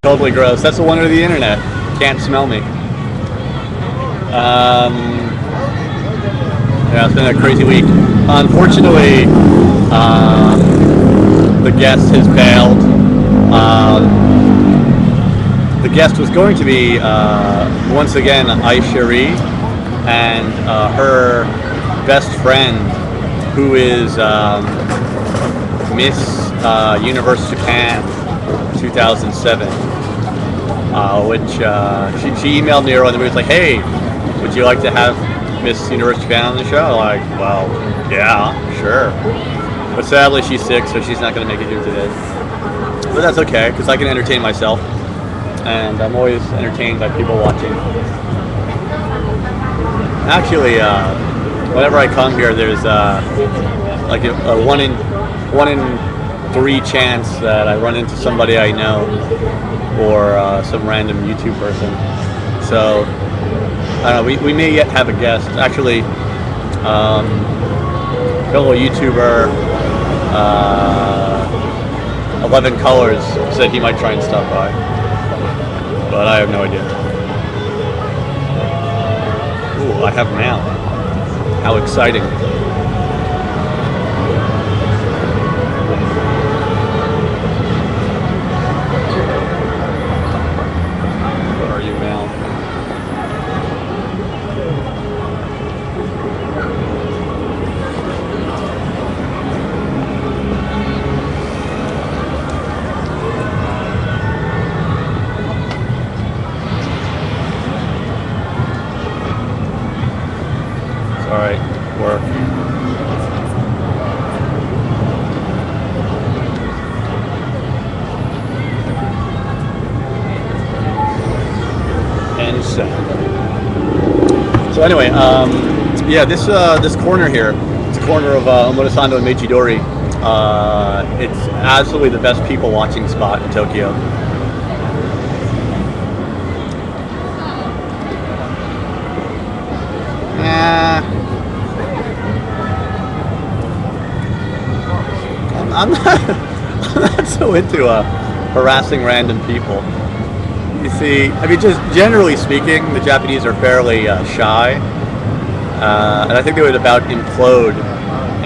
Totally gross. That's the wonder of the internet. Can't smell me. Yeah, it's been a crazy week. Unfortunately, the guest has bailed. The guest was going to be, once again, Aishari, and her best friend, who is Miss Universe Japan 2007, which she emailed me earlier and was like, hey, would you like to have Miss Universe Japan on the show? Like, well, yeah, sure. But sadly, she's sick, so she's not going to make it here today. But that's okay, because I can entertain myself, and I'm always entertained by people watching. Actually, whenever I come here, there's like a 1 in 3 chance that I run into somebody I know or some random YouTube person. So I don't know. We may yet have a guest. Actually, fellow YouTuber 11 Colors said he might try and stop by, but I have no idea. Ooh, I have mail. How exciting. Where are you, mail? Alright, work. And send. So anyway, yeah, this corner here, it's a corner of Omotesando and Meijidori. It's absolutely the best people watching spot in Tokyo. I'm not so into harassing random people. You see, I mean, just generally speaking, the Japanese are fairly shy, and I think they would about implode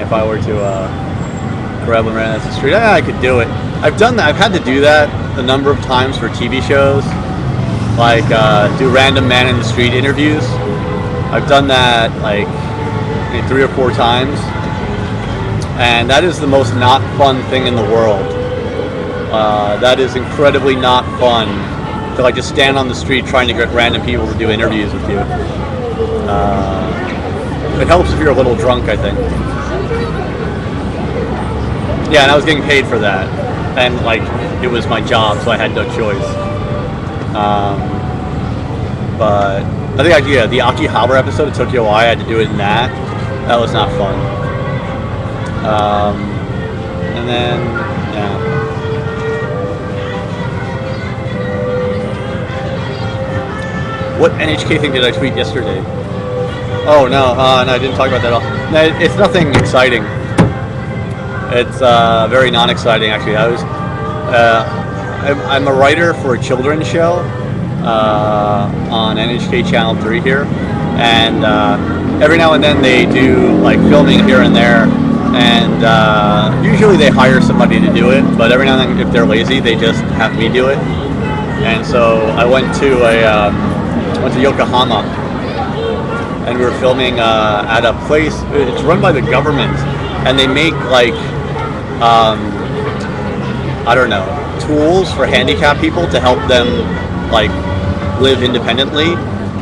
if I were to grab them around the street. I could do it. I've done that. I've had to do that a number of times for TV shows, like do random man in the street interviews. I've done that like maybe 3 or 4 times. And that is the most not fun thing in the world. That is incredibly not fun to like just stand on the street trying to get random people to do interviews with you. It helps if you're a little drunk, I think. Yeah, and I was getting paid for that, and like it was my job, so I had no choice. But I think yeah, the Akihabara episode of Tokyo I had to do it in that. That was not fun. And then, yeah. What NHK thing did I tweet yesterday? Oh, no, no, I didn't talk about that at all. No, it's nothing exciting. It's very non-exciting, actually. I'm a writer for a children's show on NHK Channel 3 here. And every now and then they do, like, filming here and there. And usually they hire somebody to do it, but every now and then, if they're lazy, they just have me do it. And so I went to Yokohama, and we were filming at a place. It's run by the government, and they make like I don't know, tools for handicapped people to help them like live independently,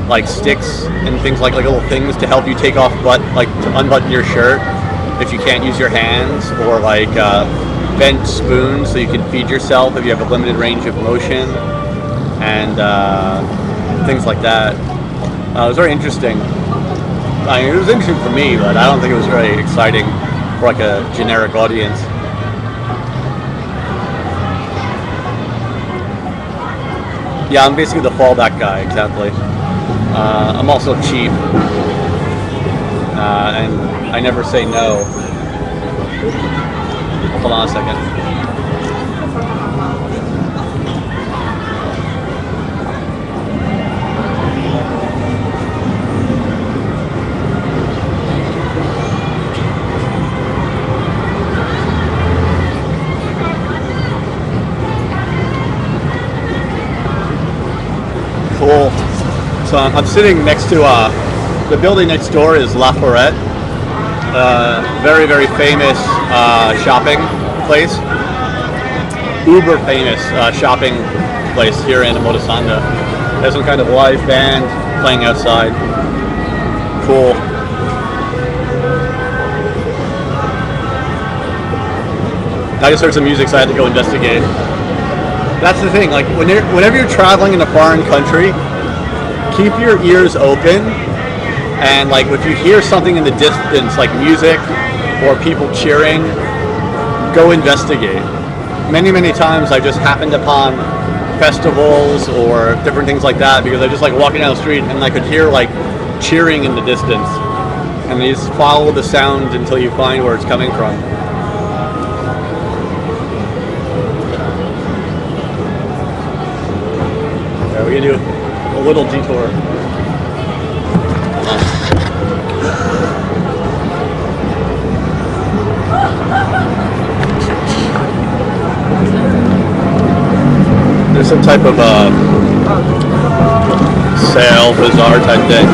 like sticks and things like little things to help you take off to unbutton your shirt if you can't use your hands, or like bent spoons so you can feed yourself if you have a limited range of motion, and things like that. It was very interesting. I mean, it was interesting for me, but I don't think it was very exciting for like a generic audience. Yeah, I'm basically the fallback guy, exactly. I'm also cheap, and I never say no. Hold on a second. Cool. So I'm sitting next to the building next door is La Forêt, very very famous shopping place, uber famous shopping place here in Omotesando. There's some kind of live band playing outside. Cool. I just heard some music, so I had to go investigate. That's the thing, like whenever you're traveling in a foreign country, keep your ears open, and like if you hear something in the distance, like music or people cheering, go investigate. Many times I just happened upon festivals or different things like that because I just like walking down the street and I could hear like cheering in the distance, and you just follow the sound until you find where it's coming from. We're gonna do a little detour. There's some type of sale, bazaar type thing.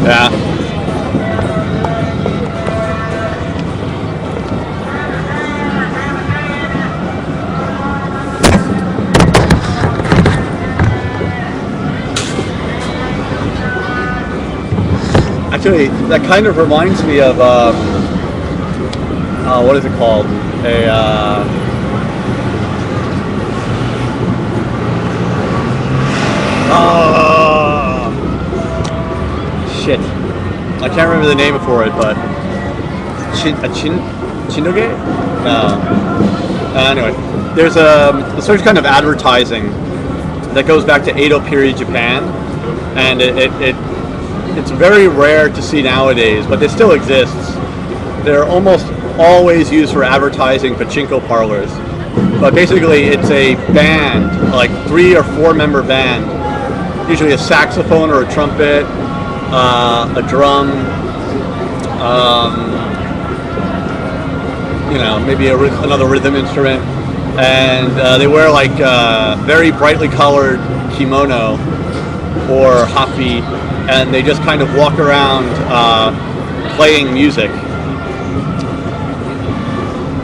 Yeah. Actually, that kind of reminds me of what is it called? Shit. I can't remember the name for it, but Chindoge? No. Anyway, there's a certain kind of advertising that goes back to Edo period Japan, and it's very rare to see nowadays, but it still exists. They're almost always used for advertising pachinko parlors. But basically it's a band, like 3 or 4 member band, usually a saxophone or a trumpet, a drum, maybe another rhythm instrument, and they wear like very brightly colored kimono or hafi, and they just kind of walk around playing music.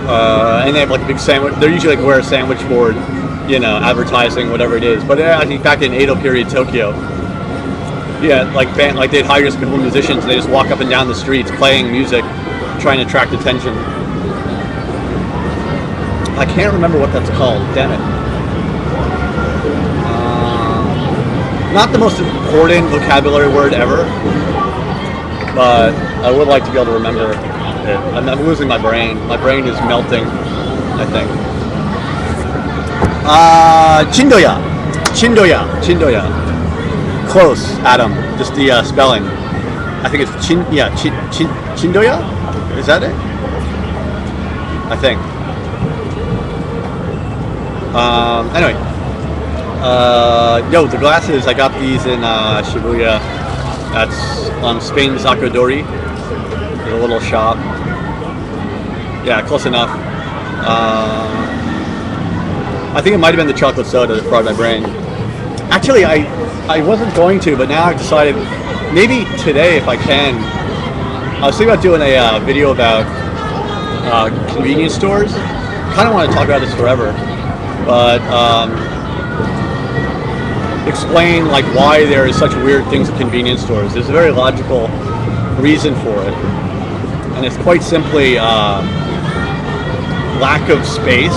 And they have like a big sandwich. They're usually like wear a sandwich board, advertising whatever it is. But I think back in Edo period Tokyo, like they'd hire just people musicians. And they just walk up and down the streets playing music, trying to attract attention. I can't remember what that's called. Damn it. Not the most important vocabulary word ever, but I would like to be able to remember it. I'm losing my brain. My brain is melting, I think. Chindoya. Close, Adam. Just the spelling. I think it's Chindoya? Is that it? I think. Anyway. The glasses, I got these in Shibuya. That's on Spain Zakadori. There's a little shop. Yeah, close enough. I think it might have been the chocolate soda that fried my brain. Actually, I wasn't going to, but now I've decided maybe today if I can. I was thinking about doing a video about convenience stores. Kind of want to talk about this forever, but explain like why there is such weird things at convenience stores. There's a very logical reason for it, and it's quite simply lack of space.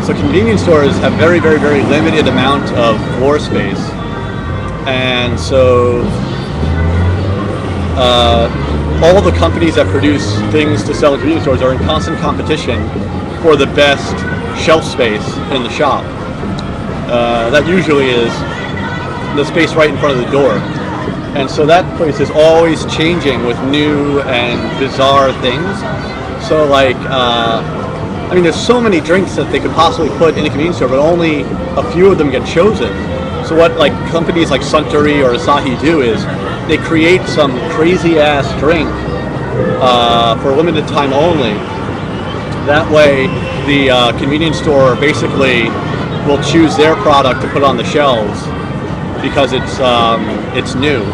So convenience stores have very limited amount of floor space, and so all the companies that produce things to sell at convenience stores are in constant competition for the best shelf space in the shop. That usually is the space right in front of the door. And so that place is always changing with new and bizarre things. So like, I mean, there's so many drinks that they could possibly put in a convenience store, but only a few of them get chosen. So what like companies like Suntory or Asahi do is they create some crazy ass drink for a limited time only. That way, the convenience store basically will choose their product to put on the shelves because it's new,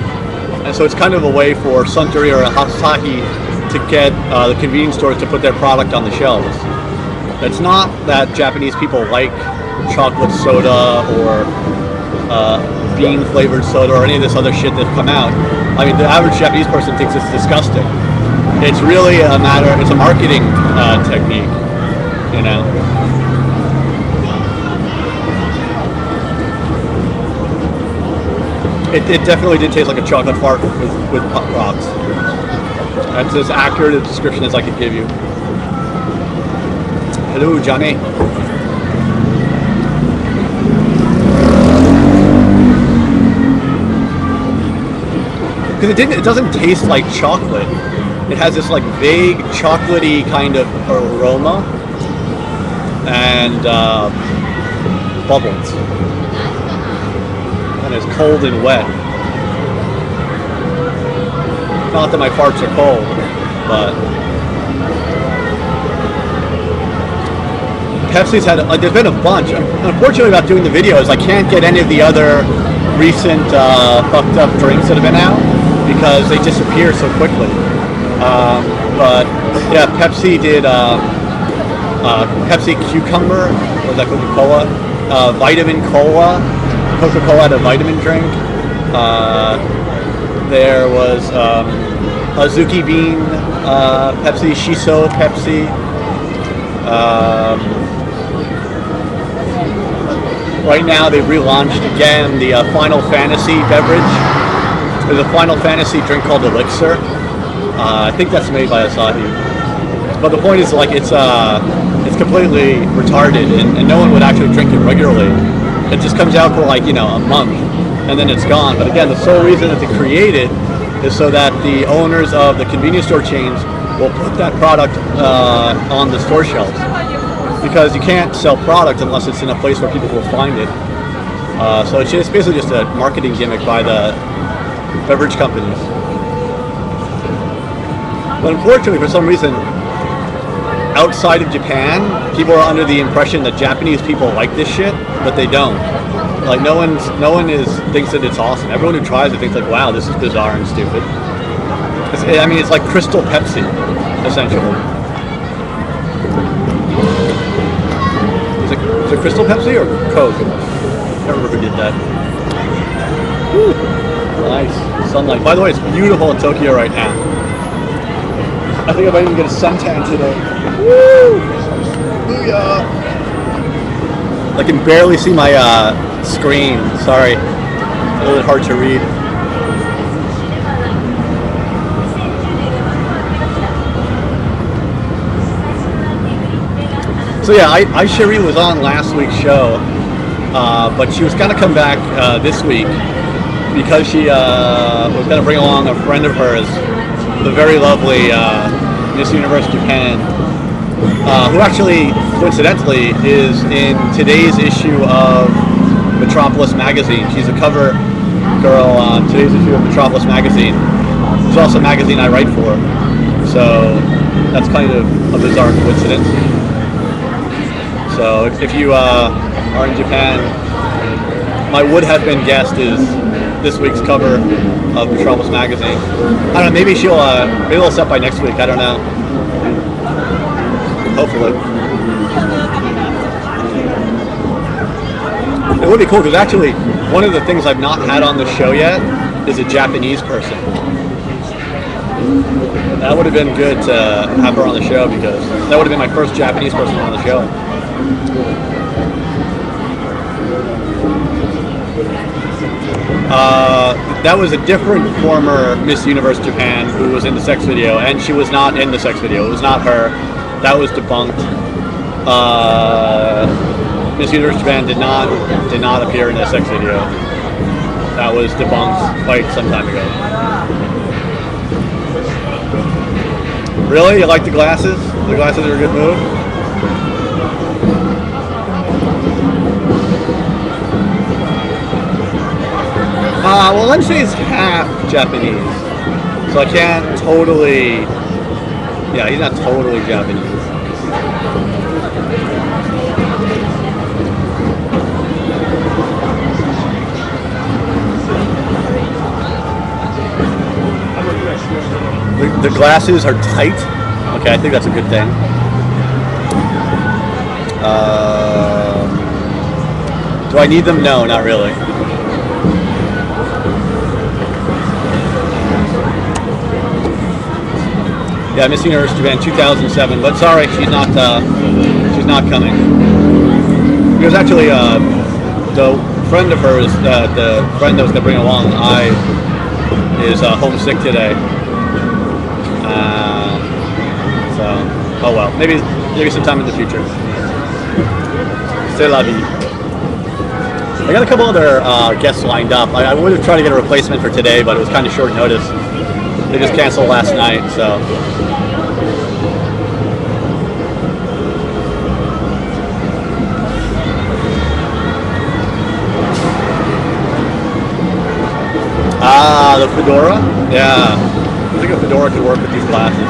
and so it's kind of a way for Suntory or Asahi to get the convenience stores to put their product on the shelves. It's not that Japanese people like chocolate soda or bean flavored soda or any of this other shit that's come out. I mean, the average Japanese person thinks it's disgusting. It's really a matter, it's a marketing technique, you know. It definitely did taste like a chocolate fart with pop rocks. That's as accurate a description as I could give you. Hello, Johnny. Because it doesn't taste like chocolate. It has this like vague chocolatey kind of aroma and bubbles. And it's cold and wet. Not that my farts are cold, but Pepsi's had, like, there's been a bunch. Unfortunately, about doing the videos, I can't get any of the other recent fucked up drinks that have been out because they disappear so quickly. But yeah, Pepsi did Pepsi Cucumber, or was that Coca-Cola? Vitamin Cola. Coca-Cola had a vitamin drink. There was Azuki Bean Pepsi, Shiso Pepsi. Right now they've relaunched again the Final Fantasy beverage. There's a Final Fantasy drink called Elixir. I think that's made by Asahi. But the point is, like, it's completely retarded, and no one would actually drink it regularly. It just comes out for, like, you know, a month, and then it's gone. But again, the sole reason that they create it is so that the owners of the convenience store chains will put that product on the store shelves. Because you can't sell product unless it's in a place where people will find it. So it's basically just a marketing gimmick by the beverage companies. But unfortunately, for some reason, outside of Japan, people are under the impression that Japanese people like this shit, but they don't. Like, no one thinks that it's awesome. Everyone who tries it thinks, like, wow, this is bizarre and stupid. I mean, it's like Crystal Pepsi, essentially. Is it Crystal Pepsi or Coke? I can't remember who did that. Woo. Nice. Sunlight. By the way, it's beautiful in Tokyo right now. I think I might even get a suntan today. Woo! Booyah! I can barely see my screen. Sorry. A little bit hard to read. So yeah, Aishiri was on last week's show, but she was going to come back this week because she was going to bring along a friend of hers, the very lovely Miss Universe Japan, who actually, coincidentally, is in today's issue of Metropolis magazine. She's a cover girl on today's issue of Metropolis magazine. It's also a magazine I write for, so that's kind of a bizarre coincidence. So if you are in Japan, my would have been guest is this week's cover of Metropolis magazine. I don't know, maybe it'll set by next week, I don't know. Hopefully. It would be cool, because actually one of the things I've not had on the show yet is a Japanese person. That would have been good to have her on the show, because that would have been my first Japanese person on the show. That was a different former Miss Universe Japan who was in the sex video, and she was not in the sex video. It was not her. That was debunked. Miss Universe Japan did not appear in the sex video. That was debunked quite some time ago. Really? You like the glasses? The glasses are a good move? Well, Lemsey is half Japanese, so I can't totally. Yeah, he's not totally Japanese. The glasses are tight. Okay, I think that's a good thing. Do I need them? No, not really. Yeah, Miss Universe Japan 2007, but sorry, she's not coming. Because actually, the friend of hers, the friend that was going to bring along, is homesick today. So, oh well, maybe sometime in the future. C'est la vie. I got a couple other guests lined up. I would have tried to get a replacement for today, but it was kind of short notice. They just canceled last night, so. The fedora? Yeah. I think a fedora could work with these glasses.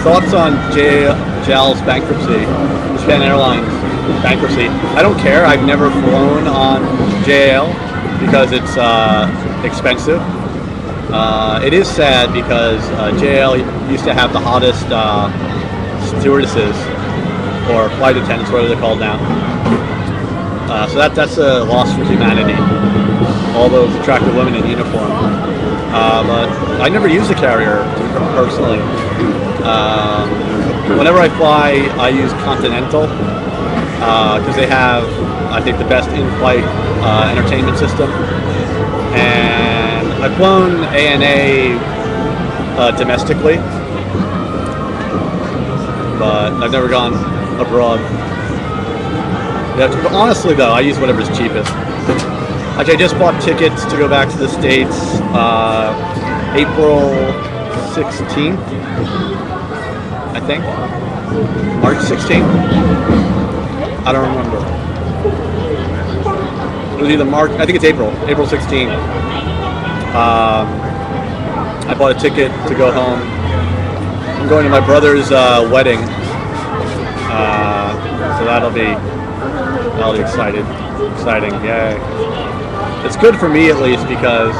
Thoughts on JAL's bankruptcy? Japan Airlines bankruptcy. I don't care. I've never flown on JAL because it's expensive. It is sad because JAL used to have the hottest stewardesses, or flight attendants, whatever they're called now. So that's a loss for humanity. All those attractive women in uniform. But I never use the carrier personally. Whenever I fly, I use Continental because they have, I think, the best in-flight entertainment system. And I've flown ANA domestically, but I've never gone abroad. Yeah, honestly though, I use whatever's cheapest. Actually, I just bought tickets to go back to the States April 16th, I think. March 16th? I don't remember. It was either March, I think it's April 16th. I bought a ticket to go home. I'm going to my brother's wedding. So that'll be exciting, yay. It's good for me at least because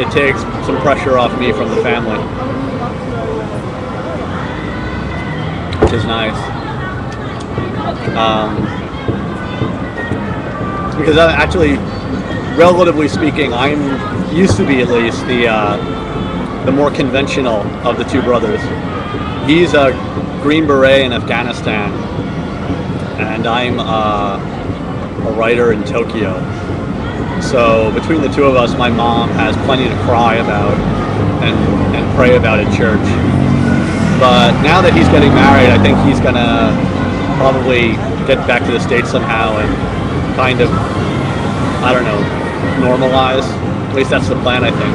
it takes some pressure off me from the family, which is nice. Because actually, relatively speaking, I'm used to be at least the more conventional of the two brothers. He's a Green Beret in Afghanistan, and I'm a writer in Tokyo. So between the two of us, my mom has plenty to cry about and pray about at church. But now that he's getting married, I think he's gonna probably get back to the States somehow and kind of, I don't know, normalize. At least that's the plan, I think.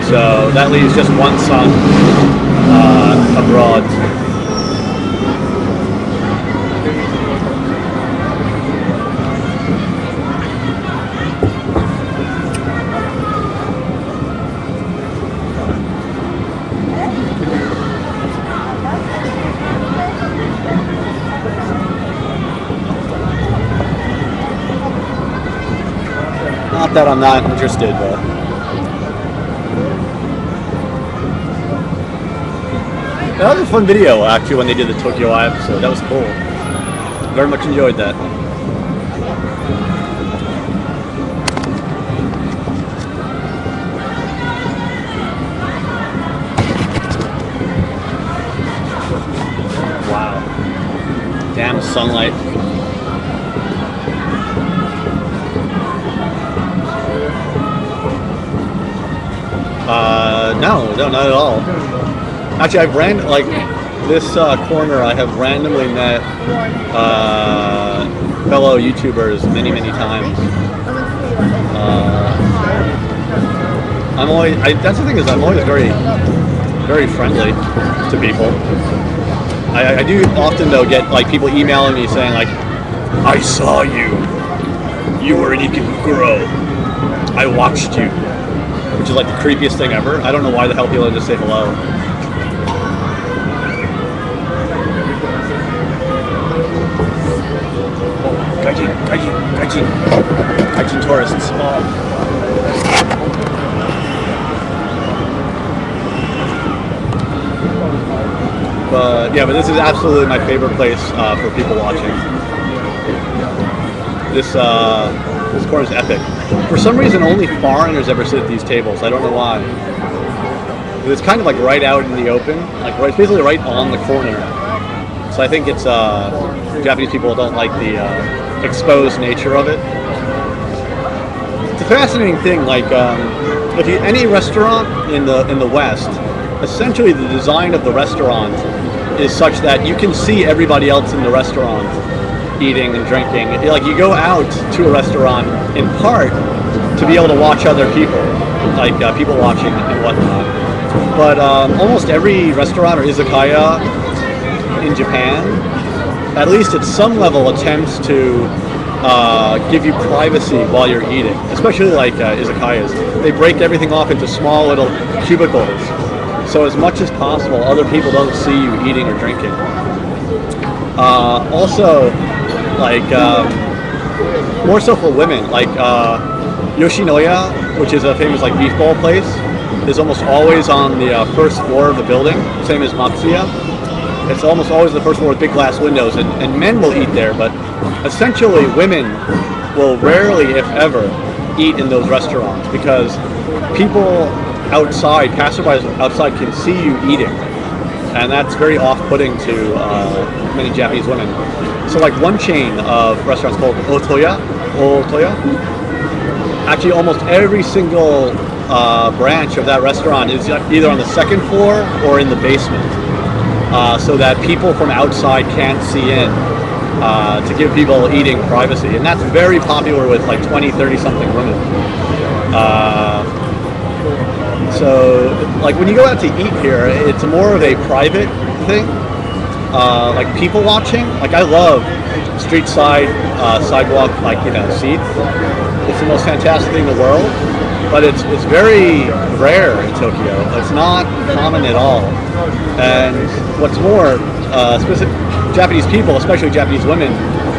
So that leaves just one son abroad. Not that I'm not interested, but that was a fun video actually when they did the Tokyo Eye episode. That was cool. Very much enjoyed that. Wow. Damn sunlight. No, not at all. Actually, I've like this corner. I have randomly met fellow YouTubers many times. That's the thing is I'm always very, very friendly to people. I do often though get like people emailing me saying like, I saw you. You were in Ikebukuro. I watched you. Which is like the creepiest thing ever. I don't know why the hell people just say hello. Oh, Gaijin tourists. Oh. But yeah, but this is absolutely my favorite place for people watching. This corner is epic. For some reason, only foreigners ever sit at these tables. I don't know why. It's kind of like right out in the open, it's basically right on the corner. So I think it's Japanese people don't like the exposed nature of it. It's a fascinating thing. Any restaurant in the West, essentially the design of the restaurant is such that you can see everybody else in the restaurant eating and drinking. Like you go out to a restaurant in part to be able to watch other people, people watching and whatnot. But almost every restaurant or izakaya in Japan, at least at some level, attempts to give you privacy while you're eating, especially izakayas. They break everything off into small little cubicles, so as much as possible, other people don't see you eating or drinking. Also, more so for women, Yoshinoya, which is a famous beef bowl place, is almost always on the first floor of the building, same as Matsuya. It's almost always the first floor with big glass windows, and men will eat there, but essentially women will rarely, if ever, eat in those restaurants because people outside, passerbys outside, can see you eating, and that's very off-putting to many Japanese women. So one chain of restaurants called Otoya, actually almost every single branch of that restaurant is either on the second floor or in the basement, so that people from outside can't see in, to give people eating privacy. And that's very popular with 20, 30 something women. So when you go out to eat here, it's more of a private thing. People watching. I love street side, sidewalk, seats. It's the most fantastic thing in the world, but it's very rare in Tokyo. It's not common at all. And what's more, Japanese people, especially Japanese women,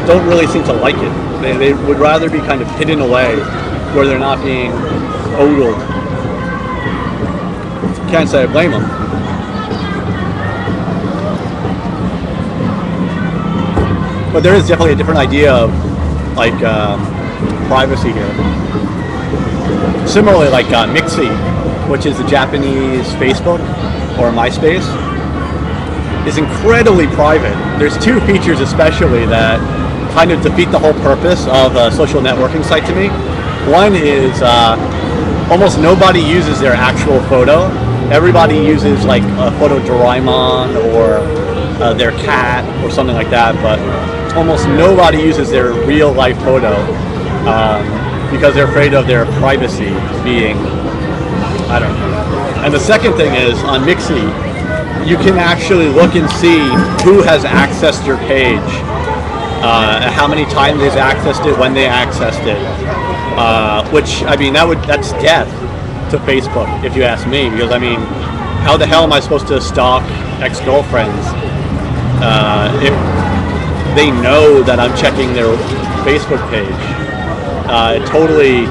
don't really seem to like it. They would rather be kind of hidden away where they're not being ogled. Can't say I blame them. But there is definitely a different idea of privacy here. Similarly, Mixi, which is the Japanese Facebook or MySpace, is incredibly private. There's two features especially that kind of defeat the whole purpose of a social networking site to me. One is almost nobody uses their actual photo. Everybody uses a photo Doraemon or their cat or something like that, but almost nobody uses their real life photo because they're afraid of their privacy being, I don't know. And the second thing is on Mixi, you can actually look and see who has accessed your page, how many times they've accessed it, when they accessed it, which that's death to Facebook, if you ask me, because how the hell am I supposed to stalk ex-girlfriends if they know that I'm checking their Facebook page? It totally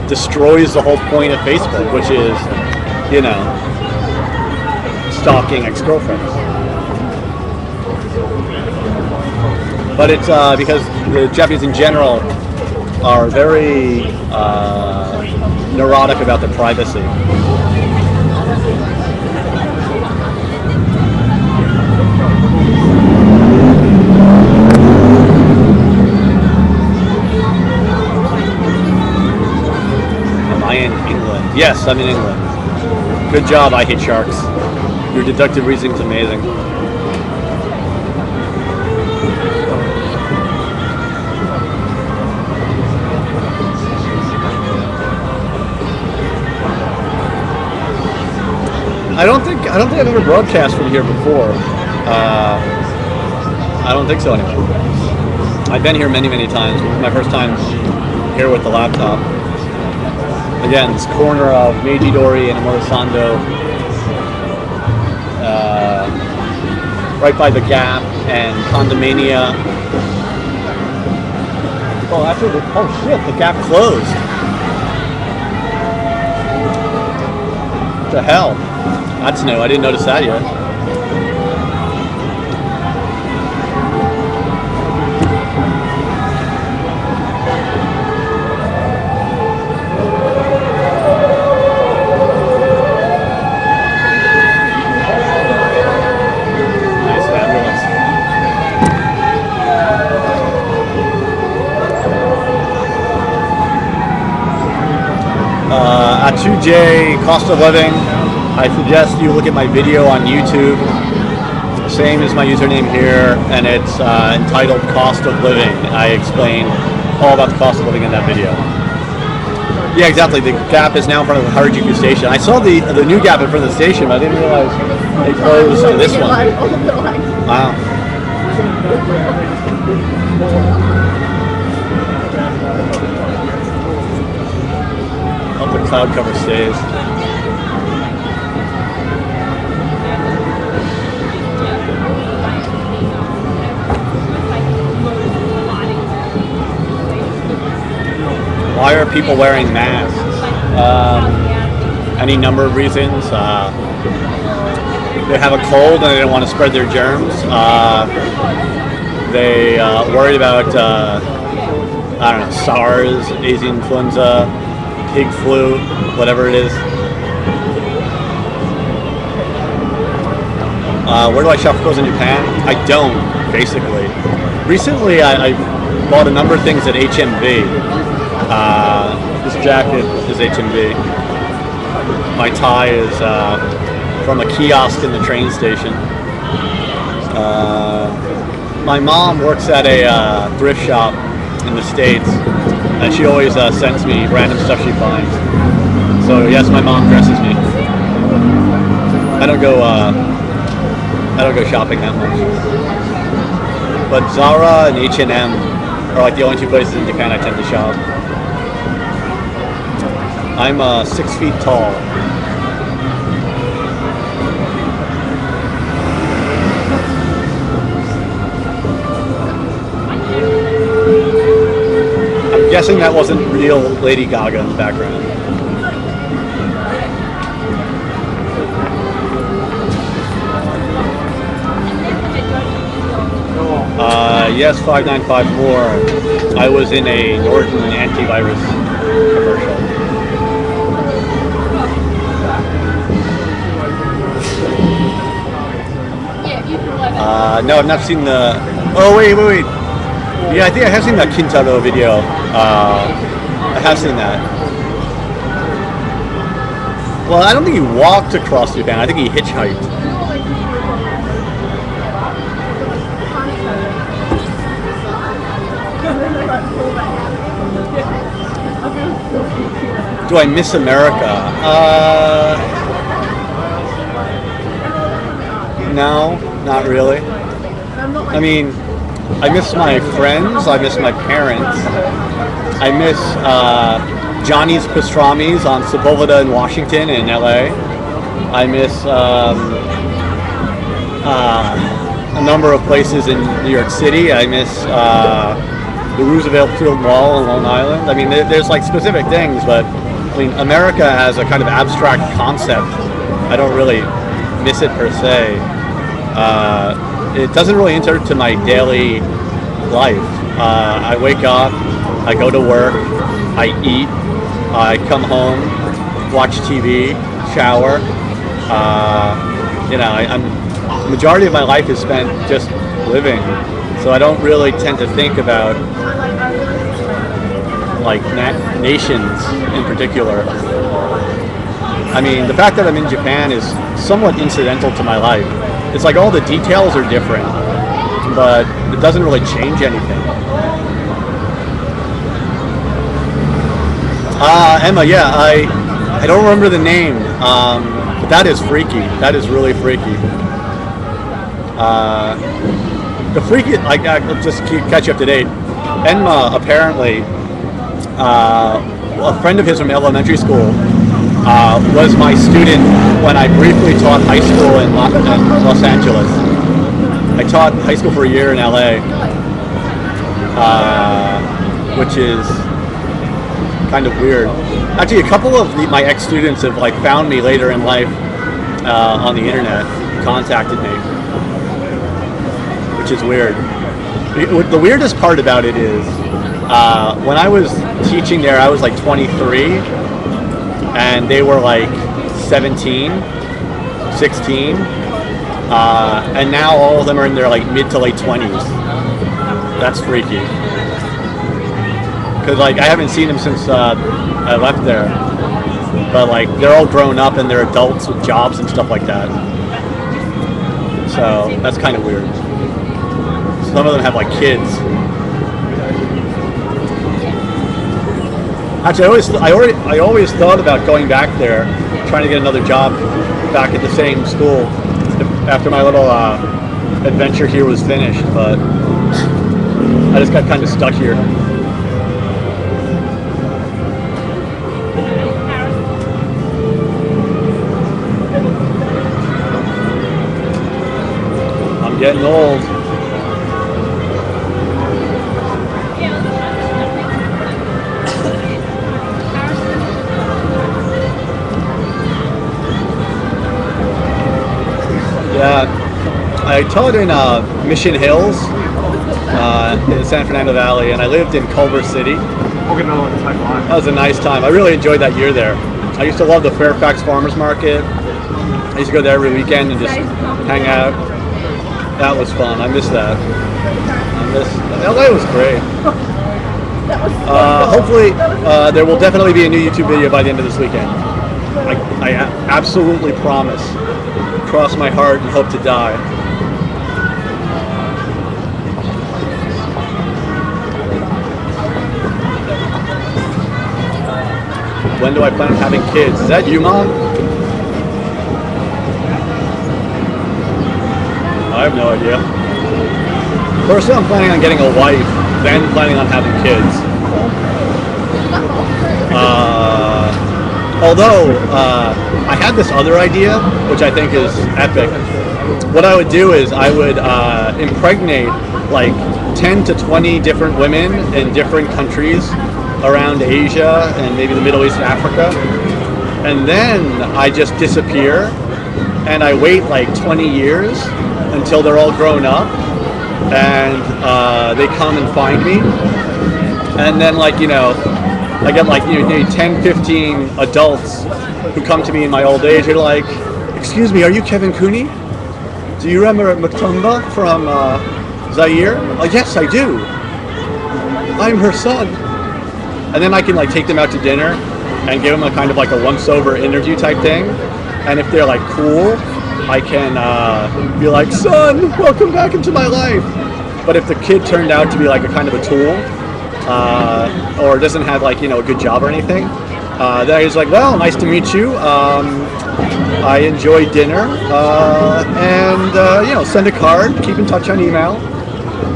destroys the whole point of Facebook, which is, stalking ex-girlfriends. But it's because the Japanese in general are very neurotic about their privacy. Am I in England? Yes, I'm in England. Good job, I hate sharks. Your deductive reasoning's amazing. I don't think I've ever broadcast from here before. I don't think so anyway. I've been here many times. This is my first time here with the laptop. Again, this corner of Meiji-dori and Omotesando, right by the Gap and Condomania. Oh, actually, oh shit, the Gap closed. What the hell? That's new. I didn't notice that yet. Nice ambulance. At 2J, cost of living. I suggest you look at my video on YouTube. Same as my username here, and it's entitled Cost of Living. I explain all about the cost of living in that video. Yeah, exactly. The Gap is now in front of the Harajuku station. I saw the new Gap in front of the station, but I didn't realize they closed this one. Wow. I hope the cloud cover stays. Why are people wearing masks? Any number of reasons. They have a cold and they don't want to spread their germs. They worried about, I don't know, SARS, avian influenza, pig flu, whatever it is. Where do I shop for clothes in Japan? I don't, basically. Recently, I bought a number of things at HMV. This jacket is HMV. My tie is from a kiosk in the train station. My mom works at a thrift shop in the States, and she always sends me random stuff she finds. So yes, my mom dresses me. I don't go shopping that much. But Zara and H&M are like the only two places in Japan I tend to shop. I'm 6 feet tall. I'm guessing that wasn't real Lady Gaga in the background. Yes, 595 more. I was in a Norton antivirus commercial. No, I've not seen the... Oh, wait. Yeah, I think I have seen that Kintaro video. I have seen that. Well, I don't think he walked across Japan. I think he hitchhiked. Do I miss America? No, not really. I mean, I miss my friends, I miss my parents, I miss Johnny's Pastrami's on Sepulveda in Washington and LA. I miss a number of places in New York City. I miss the Roosevelt Field Mall in Long Island. I mean, there's like specific things, but I mean, America has a kind of abstract concept. I don't really miss it per se. It doesn't really enter into my daily life. I wake up, I go to work, I eat, I come home, watch TV, shower. The majority of my life is spent just living, so I don't really tend to think about like nations in particular. I mean, the fact that I'm in Japan is somewhat incidental to my life. It's like all the details are different, but it doesn't really change anything. Emma, yeah, I don't remember the name, but that is freaky. That is really freaky. The freaky, like, I'll just catch you up to date. Enma apparently, a friend of his from elementary school was my student when I briefly taught high school in Los Angeles. I taught high school for a year in LA, which is kind of weird. Actually, a couple of my ex-students have like found me later in life on the internet, contacted me, which is weird. The weirdest part about it is when I was teaching there, I was like 23, and they were like 17, 16, and now all of them are in their like mid to late 20s. That's freaky. Because like I haven't seen them since I left there, but like they're all grown up and they're adults with jobs and stuff like that. So that's kind of weird. Some of them have like kids. Actually, I always thought about going back there, trying to get another job back at the same school after my little adventure here was finished, but I just got kind of stuck here. I'm getting old. Yeah, I taught in Mission Hills in the San Fernando Valley, and I lived in Culver City. That was a nice time. I really enjoyed that year there. I used to love the Fairfax Farmers Market. I used to go there every weekend and just hang out. That was fun. I miss that. LA was great. Hopefully, there will definitely be a new YouTube video by the end of this weekend. I absolutely promise. Cross my heart and hope to die. When do I plan on having kids? Is that you, Mom? I have no idea. First, I'm planning on getting a wife, then planning on having kids. Although, I had this other idea, which I think is epic. What I would do is I would impregnate like 10 to 20 different women in different countries around Asia and maybe the Middle East and Africa. And then I just disappear and I wait like 20 years until they're all grown up and they come and find me. And then like, you know, I get like maybe 10, 15 adults who come to me in my old age. They're like, "Excuse me, are you Kevin Cooney? Do you remember Matumba from Zaire?" "Oh, yes, I do. I'm her son." And then I can like take them out to dinner and give them a kind of like a once-over interview type thing. And if they're like cool, I can be like, "Son, welcome back into my life." But if the kid turned out to be like a kind of a tool, or doesn't have like, you know, a good job or anything, then he's like, "Well, nice to meet you. I enjoyed dinner, and you know, send a card, keep in touch on email."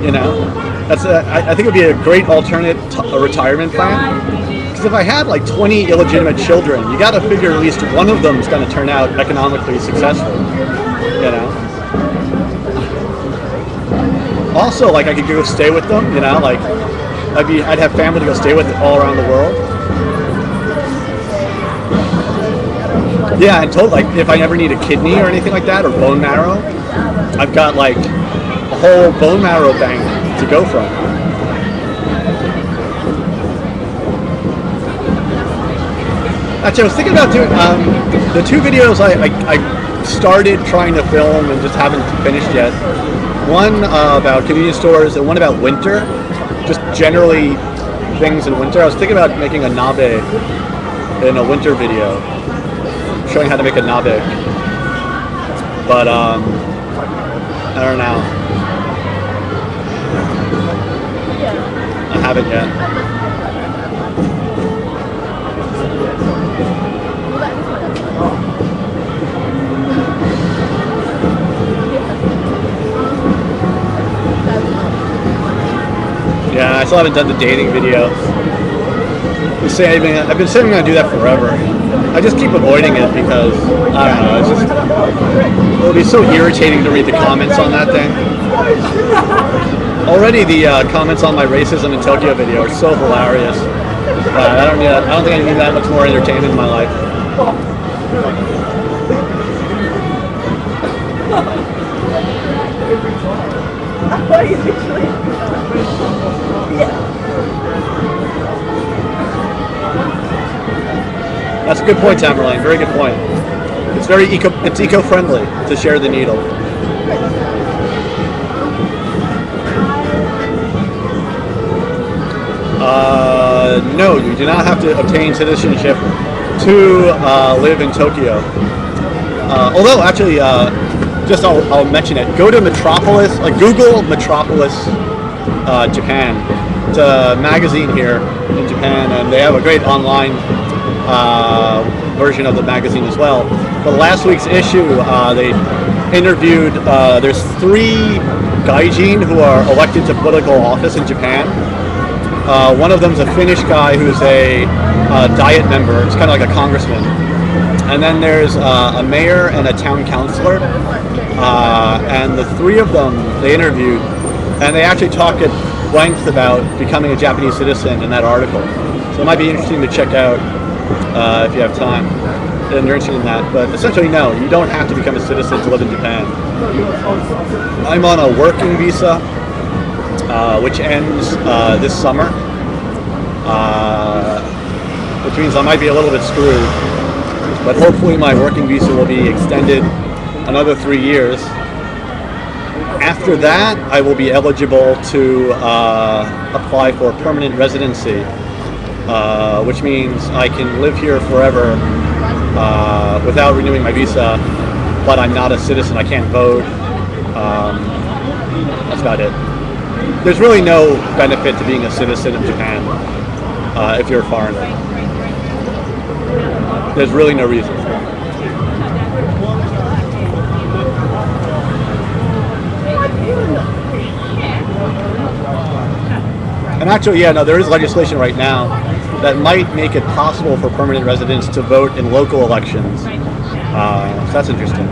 You know, that's I think it would be a great alternate retirement plan. Because if I had like 20 illegitimate children, you got to figure at least one of them is going to turn out economically successful. You know. Also, like I could go stay with them. You know, like. I'd have family to go stay with all around the world. Yeah, and like if I ever need a kidney or anything like that, or bone marrow, I've got like a whole bone marrow bank to go from. Actually, I was thinking about doing the two videos I started trying to film and just haven't finished yet. One about convenience stores and one about winter. Just generally things in winter. I was thinking about making a nabe in a winter video, showing how to make a nabe. But I don't know. I haven't yet. still haven't done the dating video. I've been saying I'm going to do that forever. I just keep avoiding it because, I don't know, it'll be so irritating to read the comments on that thing. Already the comments on my racism in Tokyo video are so hilarious. I don't think I need that much more entertainment in my life. That's a good point, Tamerlane. Very good point. It's eco-friendly to share the needle. No, you do not have to obtain citizenship to live in Tokyo. Although, actually, I'll mention it. Go to Metropolis, Google Metropolis, Japan. It's a magazine here in Japan, and they have a great online version of the magazine as well. But last week's issue, they interviewed, there's 3 gaijin who are elected to political office in Japan. One of them is a Finnish guy who's a Diet member. It's kind of like a congressman. And then there's a mayor and a town councilor. And the 3 of them they interviewed, and they actually talked at length about becoming a Japanese citizen in that article. So it might be interesting to check out if you have time and you're interested in that. But essentially, no, you don't have to become a citizen to live in Japan. I'm on a working visa, which ends this summer, which means I might be a little bit screwed, but hopefully my working visa will be extended another 3 years. After that, I will be eligible to apply for permanent residency, which means I can live here forever without renewing my visa, but I'm not a citizen, I can't vote. That's about it. There's really no benefit to being a citizen of Japan if you're a foreigner. There's really no reason. And actually, yeah, no, there is legislation right now that might make it possible for permanent residents to vote in local elections. So that's interesting.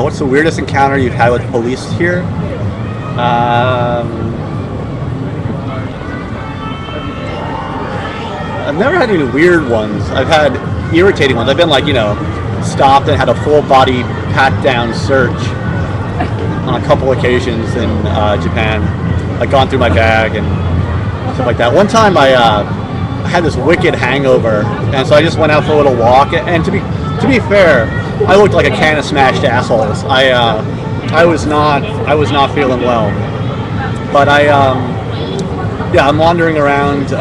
What's the weirdest encounter you've had with police here? I've never had any weird ones. I've had irritating ones. I've been stopped and had a full body pat down search on a couple occasions in Japan. Like gone through my bag and stuff like that. One time I had this wicked hangover, and so I just went out for a little walk. And to be fair, I looked like a can of smashed assholes. I was not feeling well. But I'm wandering around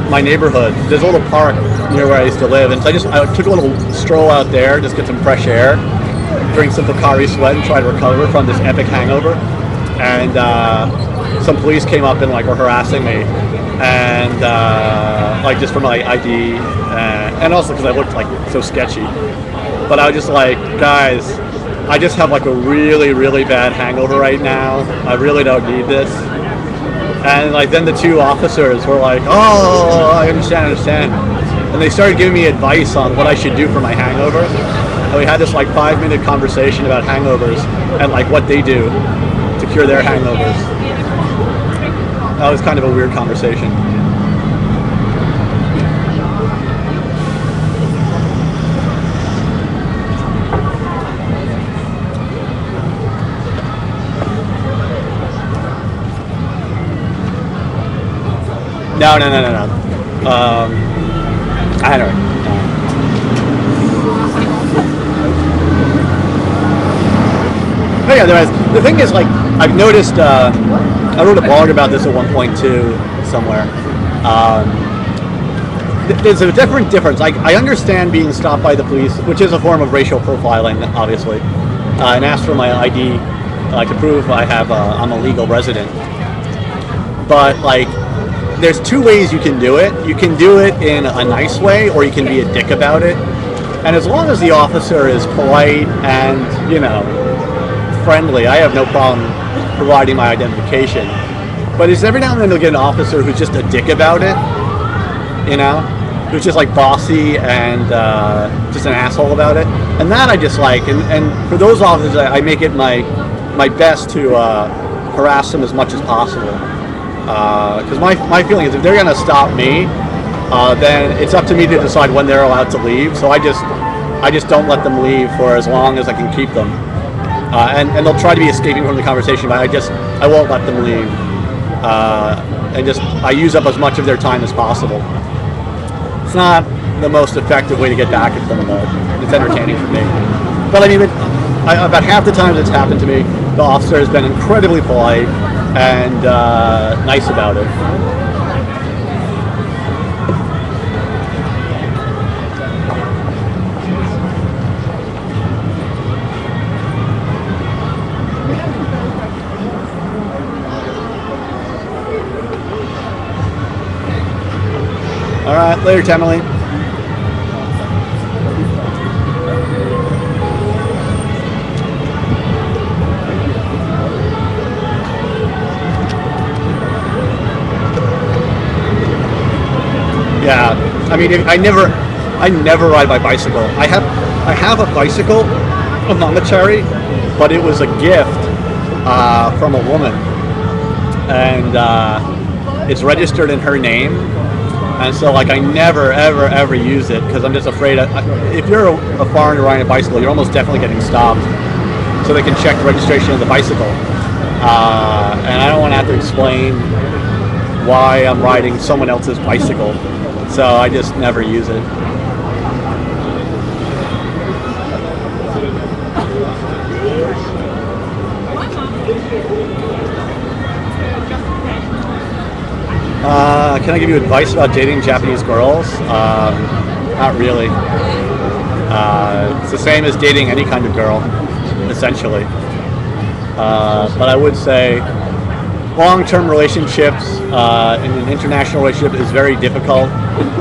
my neighborhood. There's a little park near where I used to live, and so I took a little stroll out there, just get some fresh air, drink some Pocari Sweat, and try to recover from this epic hangover. And some police came up and were harassing me, and just for my ID, and also because I looked so sketchy. But I was just like, guys, I just have a really, really bad hangover right now. I really don't need this. And then the 2 officers were like, oh, I understand. And they started giving me advice on what I should do for my hangover. And we had this 5-minute conversation about hangovers and what they do to cure their hangovers. That was kind of a weird conversation. No. I don't know. But yeah, the thing is, I've noticed, I wrote a blog about this at one point too, somewhere. There's a difference. I understand being stopped by the police, which is a form of racial profiling, obviously, and ask for my ID to prove I'm a legal resident. But there's two ways you can do it. You can do it in a nice way, or you can be a dick about it. And as long as the officer is polite and, you know, friendly, I have no problem providing my identification. But it's every now and then you'll get an officer who's just a dick about it, you know, who's just like bossy and just an asshole about it. And that I dislike. And for those officers, I make it my best to harass them as much as possible. Because my feeling is if they're going to stop me, then it's up to me to decide when they're allowed to leave. So I just don't let them leave for as long as I can keep them. And they'll try to be escaping from the conversation, but I won't let them leave. I use up as much of their time as possible. It's not the most effective way to get back at them, but it's entertaining for me. But I mean, about half the times it's happened to me, the officer has been incredibly polite and nice about it. All right, later, Emily. Yeah, I mean, I never ride my bicycle. I have a bicycle, a mamachari, but it was a gift from a woman, and it's registered in her name. And so, like, I never, ever use it because I'm just afraid. If you're a foreigner riding a bicycle, you're almost definitely getting stopped, so they can check the registration of the bicycle. And I don't want to have to explain why I'm riding someone else's bicycle, so I just never use it. Can I give you advice about dating Japanese girls? Not really. It's the same as dating any kind of girl, essentially. But I would say long-term relationships in an international relationship is very difficult,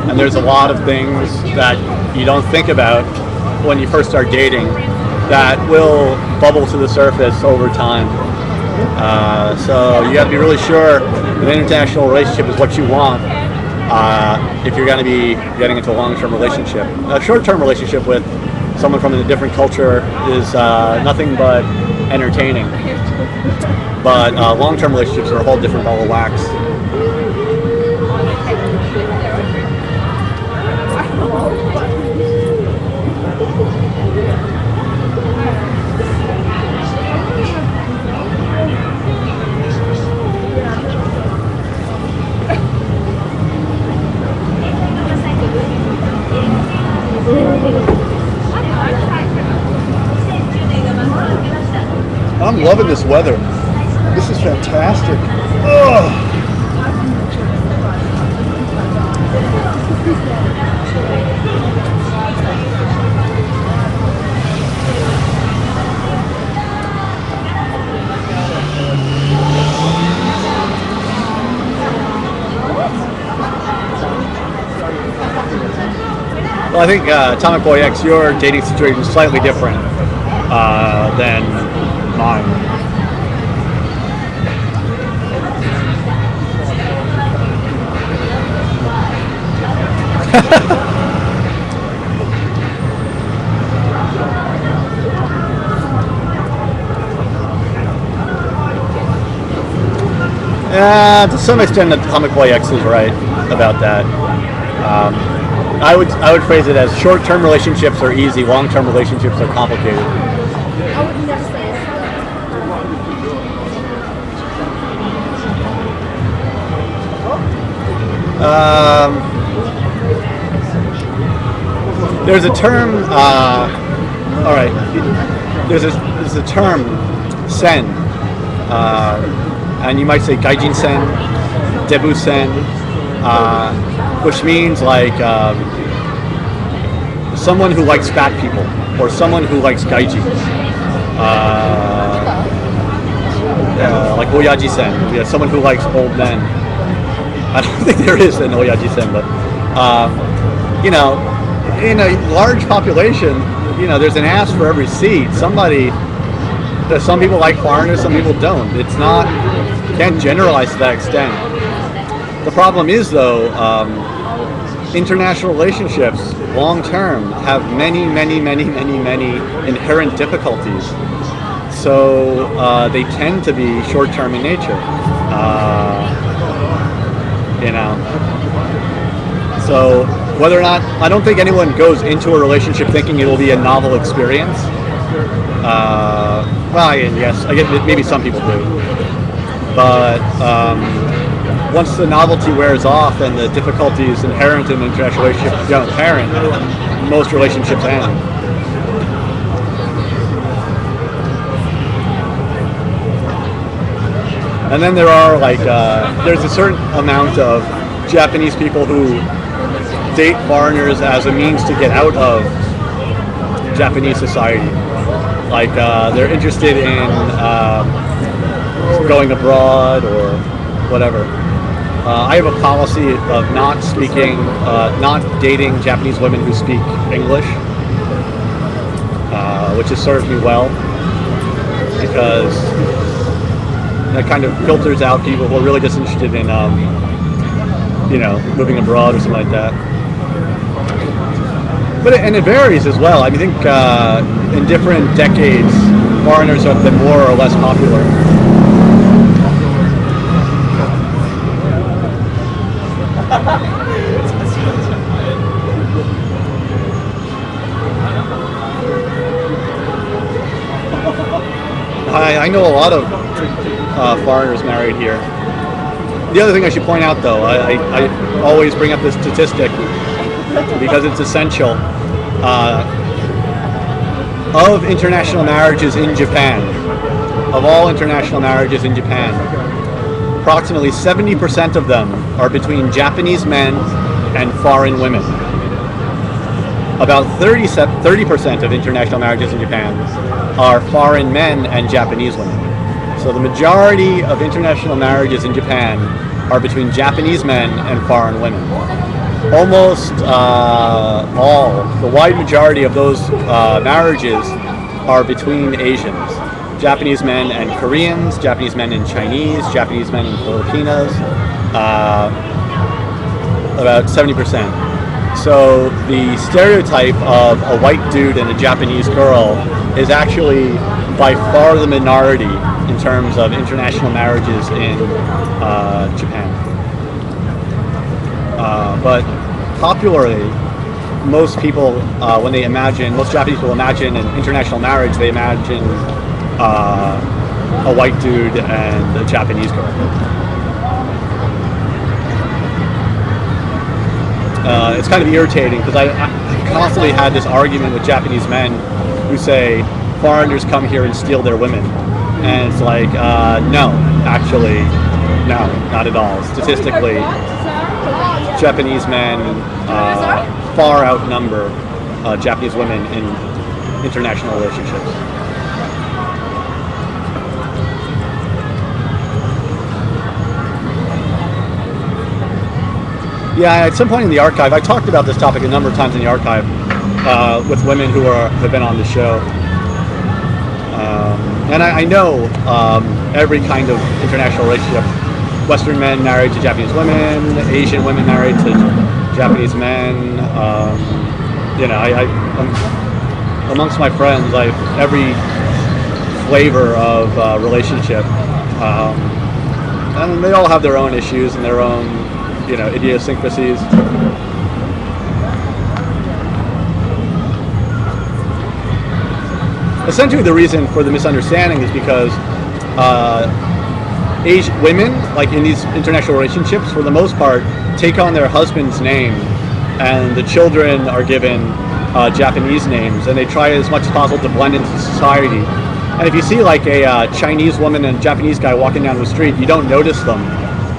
and there's a lot of things that you don't think about when you first start dating that will bubble to the surface over time. So you got to be really sure that an international relationship is what you want if you're going to be getting into a long-term relationship. A short-term relationship with someone from a different culture is nothing but entertaining. But long-term relationships are a whole different ball of wax. I'm loving this weather. This is fantastic. Ugh. Well, I think Atomic Boy X, your dating situation is slightly different than mine. To some extent, Atomic Boy X is right about that. I would phrase it as short-term relationships are easy, long-term relationships are complicated. There's a term. All right. There's a term, sen, and you might say gaijin sen, debu sen, which means like someone who likes fat people or someone who likes gaijins. Like oyaji sen, someone who likes old men. I don't think there is an Oyajisen, but you know, in a large population, you know, there's an ass for every seat. Some people like foreigners, some people don't. It's not, can't generalize to that extent. The problem is, though, international relationships, long term, have many inherent difficulties. So they tend to be short term in nature. You know. So whether or not, I don't think anyone goes into a relationship thinking it will be a novel experience. Well, yes, I guess maybe some people do. But once the novelty wears off and the difficulties inherent in an international relationship become apparent, most relationships end. And then there are there's a certain amount of Japanese people who date foreigners as a means to get out of Japanese society. They're interested in going abroad or whatever. I have a policy of not dating Japanese women who speak English, which has served me well, because that kind of filters out people who are really just interested in, moving abroad or something like that. And it varies as well. I think in different decades, foreigners have been more or less popular. I know a lot of foreigners married here. The other thing I should point out, though, I always bring up this statistic because it's essential. Of international marriages in Japan, of all international marriages in Japan, approximately 70% of them are between Japanese men and foreign women. About 30% of international marriages in Japan are foreign men and Japanese women. So the majority of international marriages in Japan are between Japanese men and foreign women. Almost the wide majority of those marriages are between Asians. Japanese men and Koreans, Japanese men and Chinese, Japanese men and Filipinos, about 70%. So the stereotype of a white dude and a Japanese girl is actually by far the minority in terms of international marriages in Japan. But popularly, most people, most Japanese people imagine an international marriage, they imagine a white dude and a Japanese girl. It's kind of irritating because I constantly had this argument with Japanese men who say foreigners come here and steal their women. And it's like, no, actually, no, not at all. Statistically, Japanese men far outnumber Japanese women in international relationships. Yeah, at some point in the archive, I talked about this topic a number of times in the archive with women who have been on the show. And I know every kind of international relationship. Western men married to Japanese women, Asian women married to Japanese men. Amongst my friends, every flavor of relationship. And they all have their own issues and their own, idiosyncrasies. Essentially, the reason for the misunderstanding is because Asian women, in these international relationships, for the most part, take on their husband's name, and the children are given Japanese names, and they try as much as possible to blend into society. And if you see a Chinese woman and a Japanese guy walking down the street, you don't notice them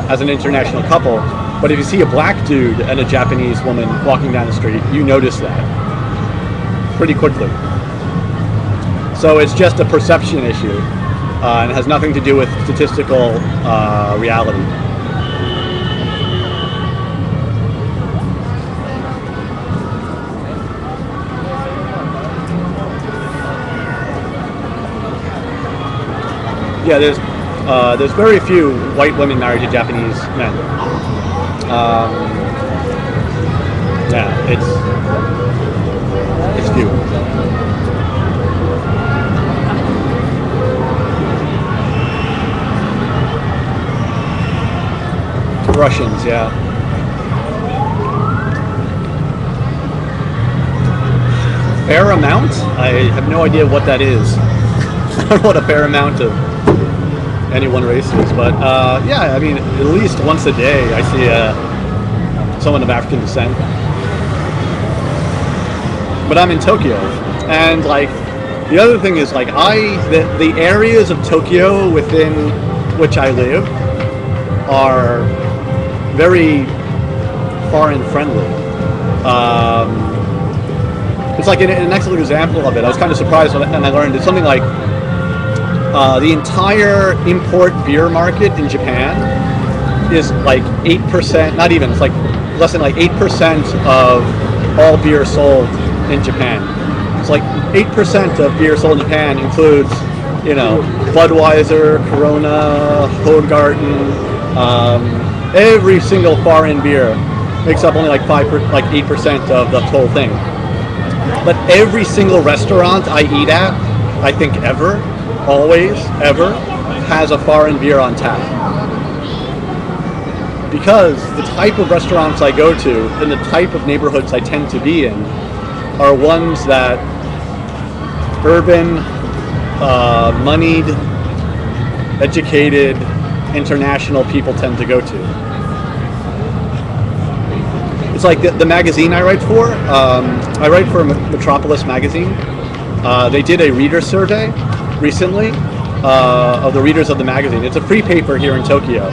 as an international couple. But if you see a black dude and a Japanese woman walking down the street, you notice that pretty quickly. So it's just a perception issue, and it has nothing to do with statistical reality. Yeah, there's very few white women married to Japanese men. Yeah, it's few. Russians, yeah. Fair amount? I have no idea what that is. I don't know what a fair amount of any one race is, but yeah, I mean, at least once a day I see someone of African descent. But I'm in Tokyo, and like the other thing is like the areas of Tokyo within which I live are very foreign friendly. It's like an excellent example of it. I was kind of surprised when I learned it's something like the entire import beer market in Japan is like 8%, not even, it's like less than like 8% of all beer sold in Japan. It's like 8% of beer sold in Japan includes, you know, Budweiser, Corona, Hoegaarden, every single foreign beer makes up only like 8% of the whole thing. But every single restaurant I eat at, I think ever, always, ever, has a foreign beer on tap. Because the type of restaurants I go to and the type of neighborhoods I tend to be in are ones that urban, moneyed, educated, international people tend to go to. It's like the magazine I write for. I write for Metropolis magazine. They did a reader survey recently of the readers of the magazine. It's a free paper here in Tokyo,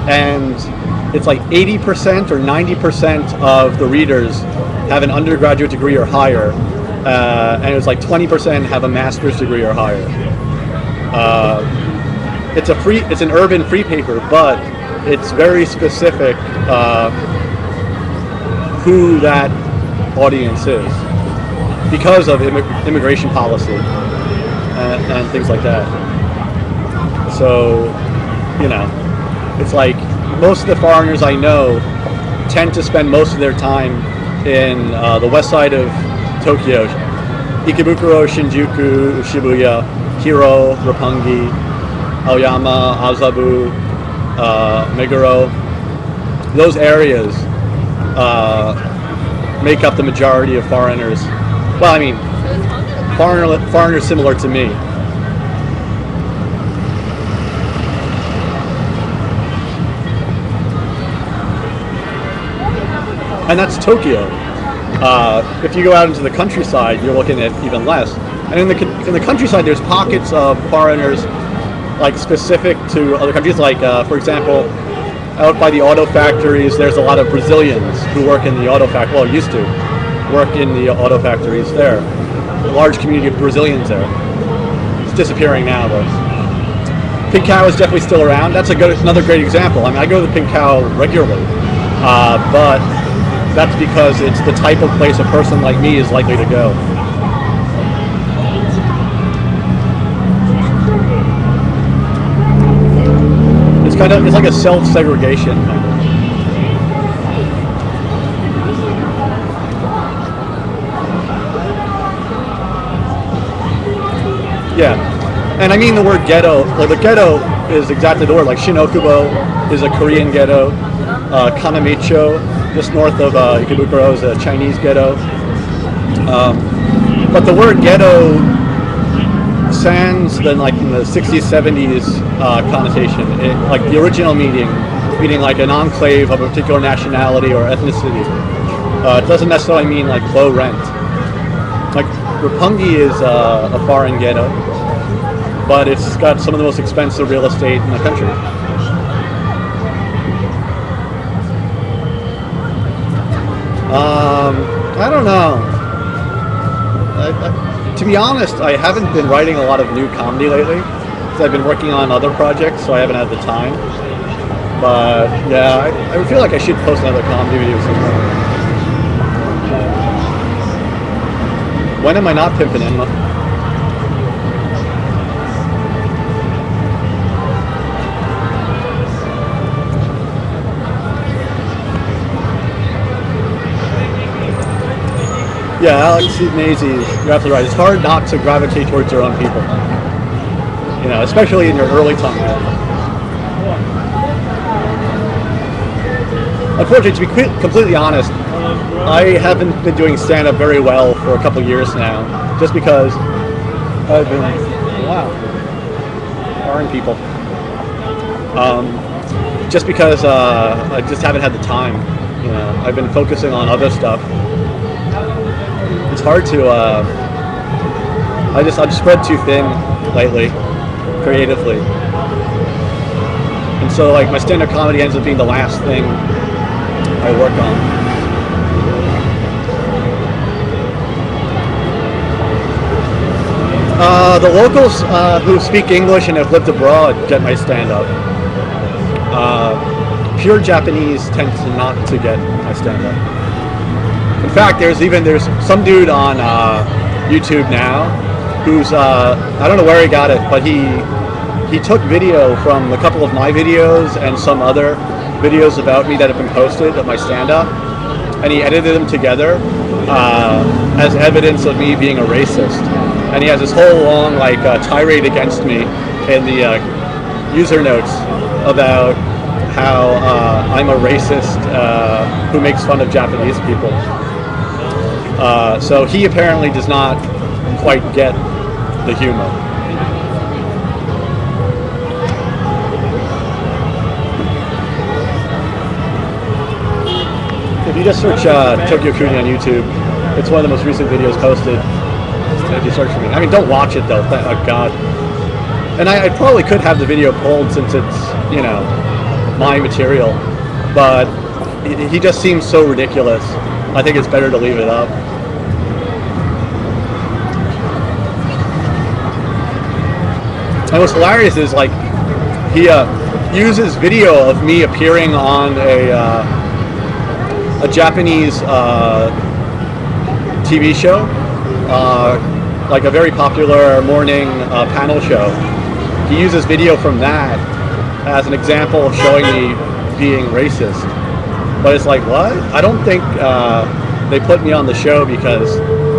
and it's like 80% or 90% of the readers have an undergraduate degree or higher, and it was like 20% have a master's degree or higher. It's an urban free paper, but it's very specific who that audience is because of immigration policy and things like that. So, you know, it's like most of the foreigners I know tend to spend most of their time in the west side of Tokyo, Ikebukuro, Shinjuku, Shibuya, Hiro, Roppongi, Aoyama, Azabu, Meguro. Those areas make up the majority of foreigners. Well, I mean, foreigners similar to me. And that's Tokyo. If you go out into the countryside, you're looking at even less. And in the countryside, there's pockets of foreigners, like specific to other countries. Like, for example, out by the auto factories, there's a lot of Brazilians who work in the auto factory. Well, used to work in the auto factories there. A large community of Brazilians there. It's disappearing now, though. Pink Cow is definitely still around. That's another great example. I mean, I go to the Pink Cow regularly, but that's because it's the type of place a person like me is likely to go. It's like a self-segregation kind of. Yeah, and I mean the word ghetto. Like the ghetto is exactly the word. Like Shinokubo is a Korean ghetto. Kanamicho, just north of Ikebukuro, is a Chinese ghetto. But the word ghetto sans in the 60s, 70s connotation. Like the original meaning like an enclave of a particular nationality or ethnicity. It doesn't necessarily mean like low rent. Like Roppongi is a foreign ghetto, but it's got some of the most expensive real estate in the country. I don't know. To be honest, I haven't been writing a lot of new comedy lately because I've been working on other projects, so I haven't had the time. But yeah, I feel like I should post another comedy video sometime. When am I not pimping in? Yeah, Alex Maisie, you're absolutely right. It's hard not to gravitate towards your own people. You know, especially in your early time. Unfortunately, to be completely honest, I haven't been doing stand-up very well for a couple years now, just because I've been, wow, foreign people. Just because I just haven't had the time. You know, I've been focusing on other stuff. It's hard to. I'm just spread too thin lately, creatively, and so like my stand-up comedy ends up being the last thing I work on. The locals who speak English and have lived abroad get my stand-up. Pure Japanese tend to not to get my stand-up. In fact, there's some dude on YouTube now who's I don't know where he got it, but he took video from a couple of my videos and some other videos about me that have been posted of my stand-up, and he edited them together as evidence of me being a racist. And he has this whole long tirade against me in the user notes about how I'm a racist who makes fun of Japanese people. So he apparently does not quite get the humor. If you just search TokyoCooney on YouTube, it's one of the most recent videos posted. If you search for me, I mean, don't watch it though. Oh God. And I probably could have the video pulled since it's, you know, my material, but he just seems so ridiculous. I think it's better to leave it up. And what's hilarious is like he uses video of me appearing on a Japanese TV show. Like a very popular morning panel show. He uses video from that as an example of showing me being racist. But it's like, what? I don't think they put me on the show because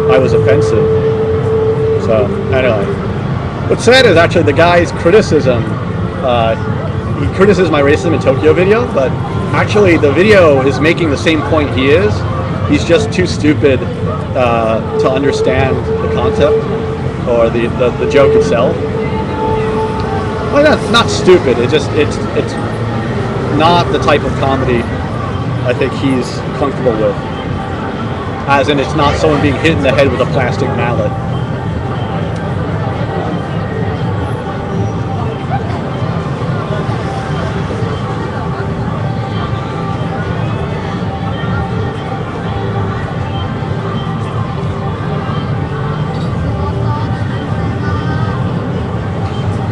I was offensive. So, anyway. What's sad is actually the guy's criticism, he criticizes my racism in Tokyo video, but actually the video is making the same point he is. He's just too stupid to understand the concept or the joke itself. Well, not stupid. It's not the type of comedy I think he's comfortable with. As in, it's not someone being hit in the head with a plastic mallet.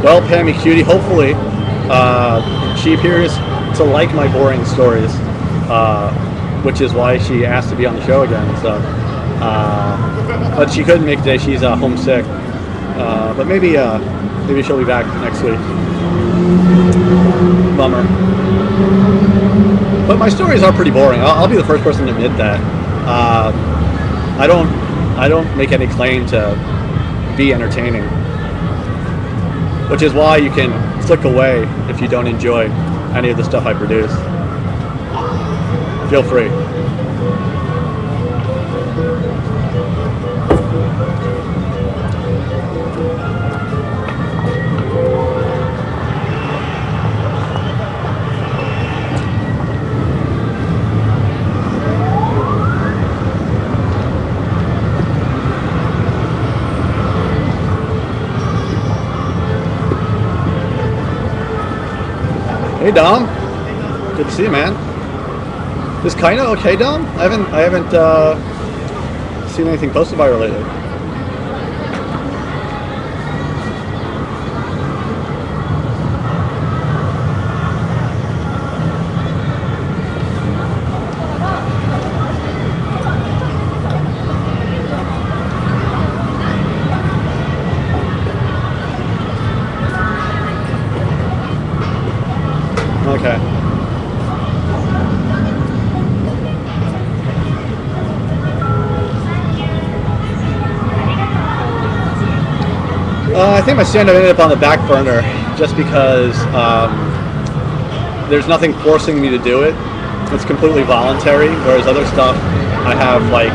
Well, Pammy Cutie, hopefully she appears to like my boring stories, which is why she asked to be on the show again. So, but she couldn't make it today. She's homesick. But maybe she'll be back next week. Bummer. But my stories are pretty boring. I'll be the first person to admit that. I don't make any claim to be entertaining. Which is why you can click away if you don't enjoy any of the stuff I produce. Feel free. Hey Dom, good to see you, man. Is kinda okay, Dom? I haven't seen anything posted by her lately. Okay. I think my stand-up ended up on the back burner just because there's nothing forcing me to do it. It's completely voluntary, whereas other stuff I have like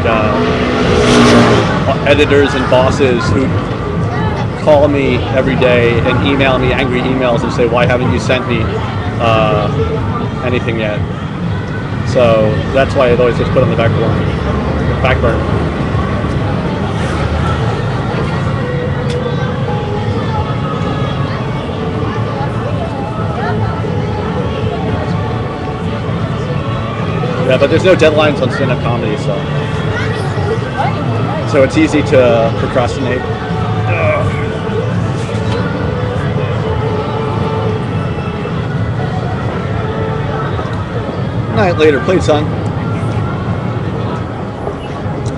editors and bosses who call me every day and email me angry emails and say, why haven't you sent me anything yet? So that's why it always gets put on the back burner. Yeah, but there's no deadlines on stand-up comedy, so it's easy to procrastinate. Night later, played son.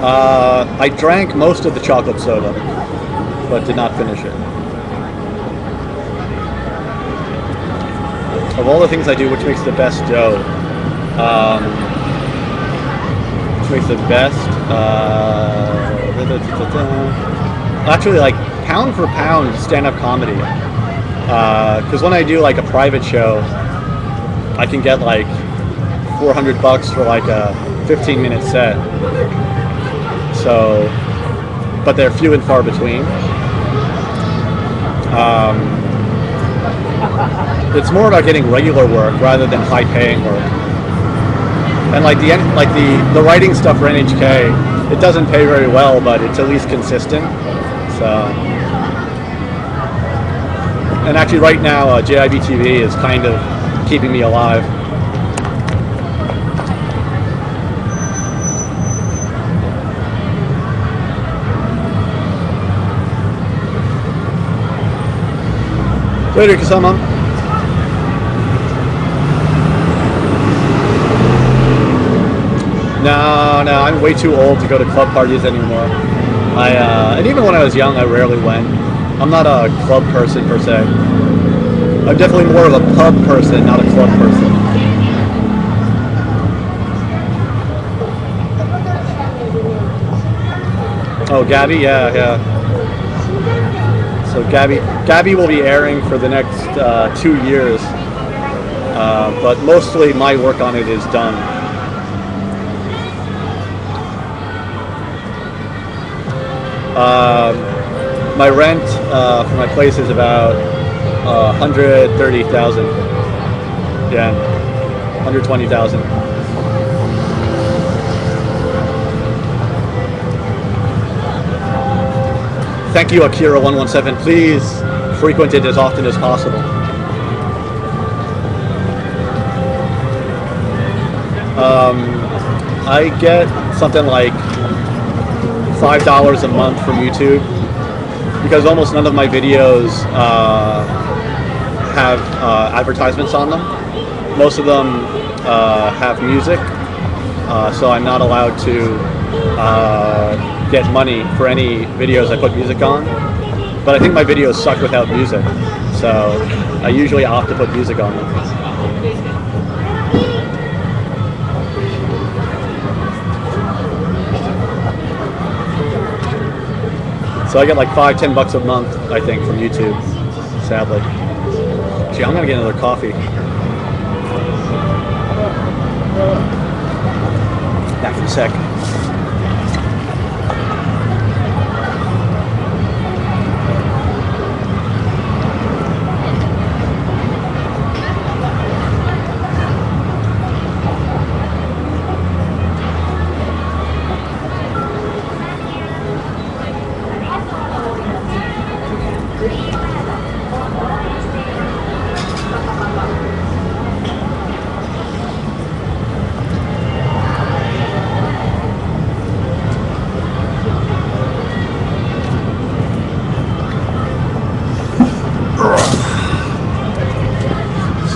I drank most of the chocolate soda, but did not finish it. Of all the things I do, which makes the best dough? Makes the best actually, like, pound for pound stand-up comedy, because when I do like a private show I can get like $400 for like a 15-minute set, so, but they're few and far between. It's more about getting regular work rather than high-paying work. And like the writing stuff for NHK, it doesn't pay very well, but it's at least consistent. So, and actually right now, JIB-TV is kind of keeping me alive. Later, Kasama. No, I'm way too old to go to club parties anymore. And even when I was young, I rarely went. I'm not a club person per se. I'm definitely more of a pub person, not a club person. Oh, Gabby, yeah. So Gabby will be airing for the next 2 years, but mostly my work on it is done. My rent for my place is about 130,000. Yeah, 120,000. Thank you, Akira117. Please frequent it as often as possible. I get something like $5 a month from YouTube because almost none of my videos have advertisements on them. Most of them have music, so I'm not allowed to get money for any videos I put music on. But I think my videos suck without music, so I usually opt to put music on them. So I get like $5-10 a month, I think, from YouTube, sadly. Gee, I'm gonna get another coffee. Back in a sec.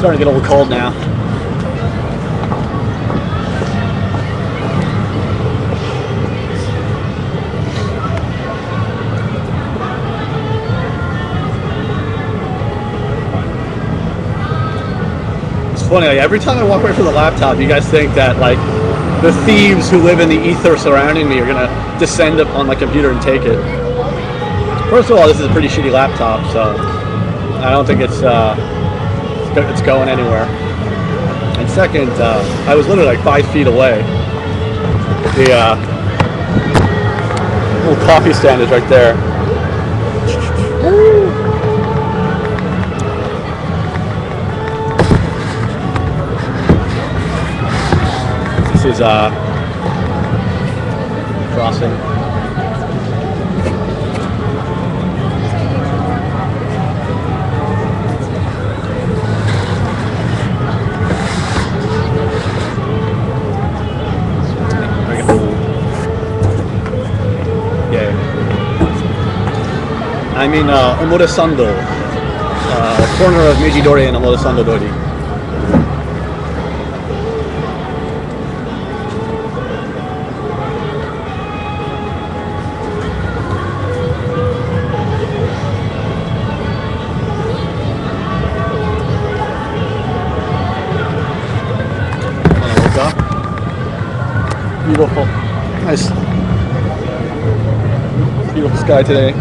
Starting to get a little cold now. It's funny, like, every time I walk away from the laptop, you guys think that like the thieves who live in the ether surrounding me are gonna descend upon my computer and take it. First of all, this is a pretty shitty laptop, so I don't think it's going anywhere. And second, I was literally like 5 feet away. The little coffee stand is right there. This is crossing. I'm in Omotesando, corner of Meiji-dori and Omotesando-dori. Beautiful, nice, beautiful sky today.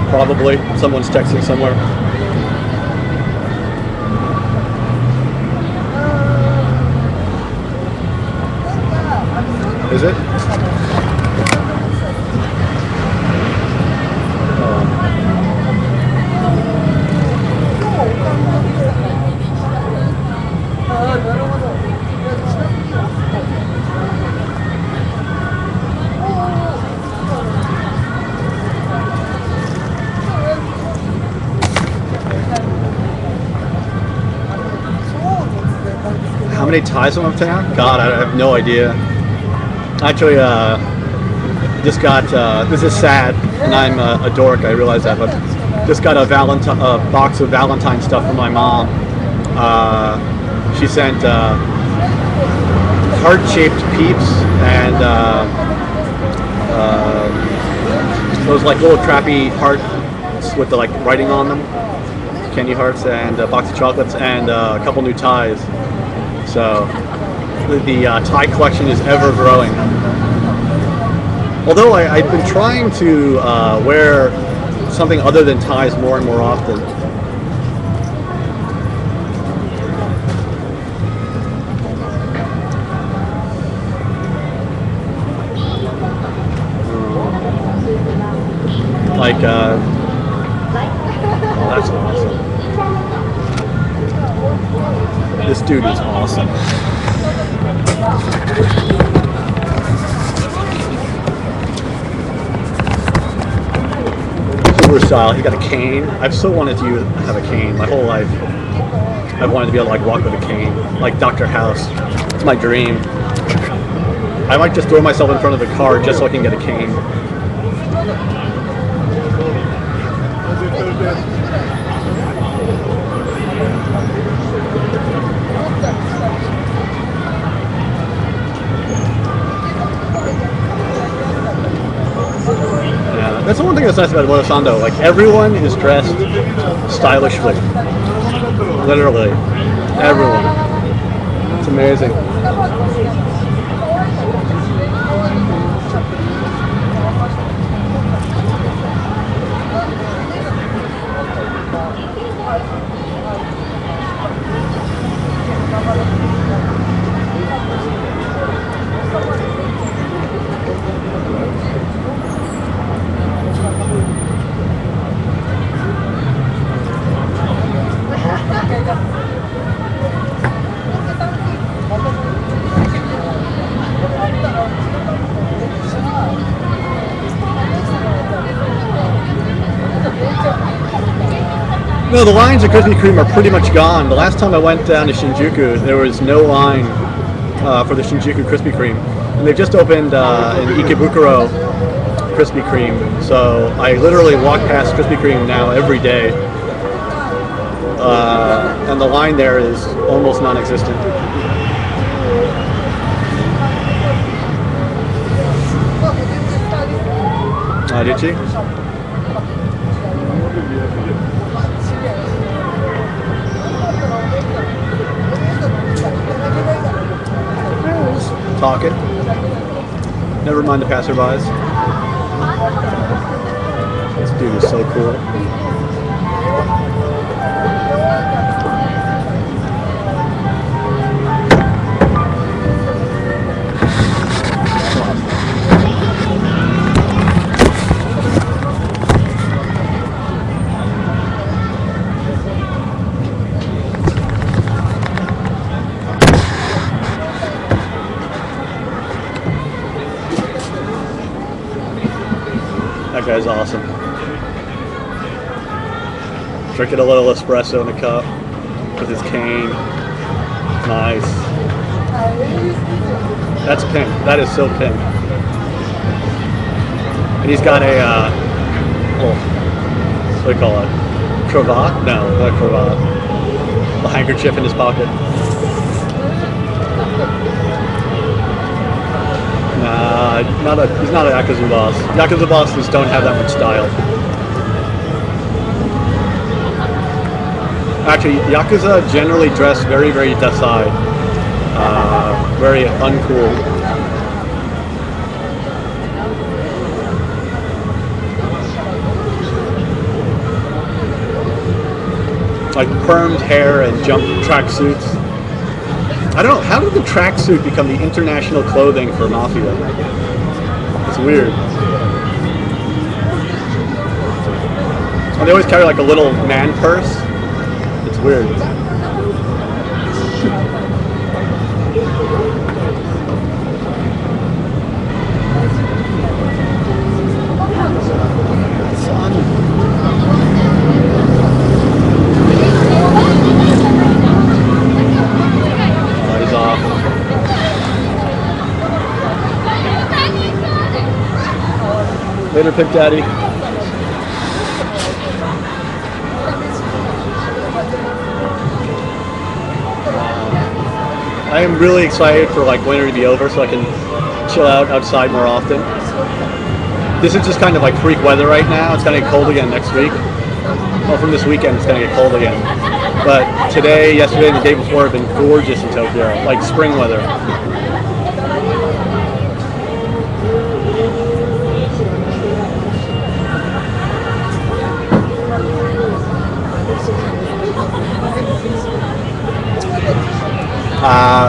Probably someone's texting somewhere. Is it? How many ties am I up to now? God, I have no idea. Actually, just got, this is sad, and I'm a dork, I realize that, but just got a box of Valentine stuff from my mom. She sent heart-shaped peeps and those like little crappy hearts with the like writing on them, candy hearts, and a box of chocolates, and a couple new ties. So the tie collection is ever growing. Although I've been trying to wear something other than ties more and more often. Like, oh, that's awesome. This dude is awesome. Super style. He got a cane. I've so wanted to have a cane my whole life. I've wanted to be able to like walk with a cane, like Dr. House. It's my dream. I might just throw myself in front of the car just so I can get a cane. Yeah, that's the one thing that's nice about Omotesando. Like everyone is dressed stylishly. Literally, everyone. It's amazing. No, the lines at Krispy Kreme are pretty much gone. The last time I went down to Shinjuku, there was no line for the Shinjuku Krispy Kreme. And they've just opened in Ikebukuro Krispy Kreme. So I literally walk past Krispy Kreme now every day. And the line there is almost non-existent. Did she? talking. Never mind the passerbys. This dude is so cool. That guy's awesome. Drinking a little espresso in a cup with his cane. Nice. That's pink. That is so pink. And he's got a, what do you call it? Cravat? No, not a cravat. A handkerchief in his pocket. Nah, he's not a Yakuza boss. Yakuza bosses don't have that much style. Actually, Yakuza generally dress very, very Dasai. Very uncool. Like permed hair and jump track suits. I don't know, how did the tracksuit become the international clothing for Mafia? It's weird. And they always carry like a little man purse. It's weird. Later, Pig Daddy. I am really excited for like winter to be over so I can chill out outside more often. This is just kind of like freak weather right now. It's gonna get cold again next week. Well, from this weekend it's gonna get cold again. But today, yesterday, and the day before have been gorgeous in Tokyo, like spring weather.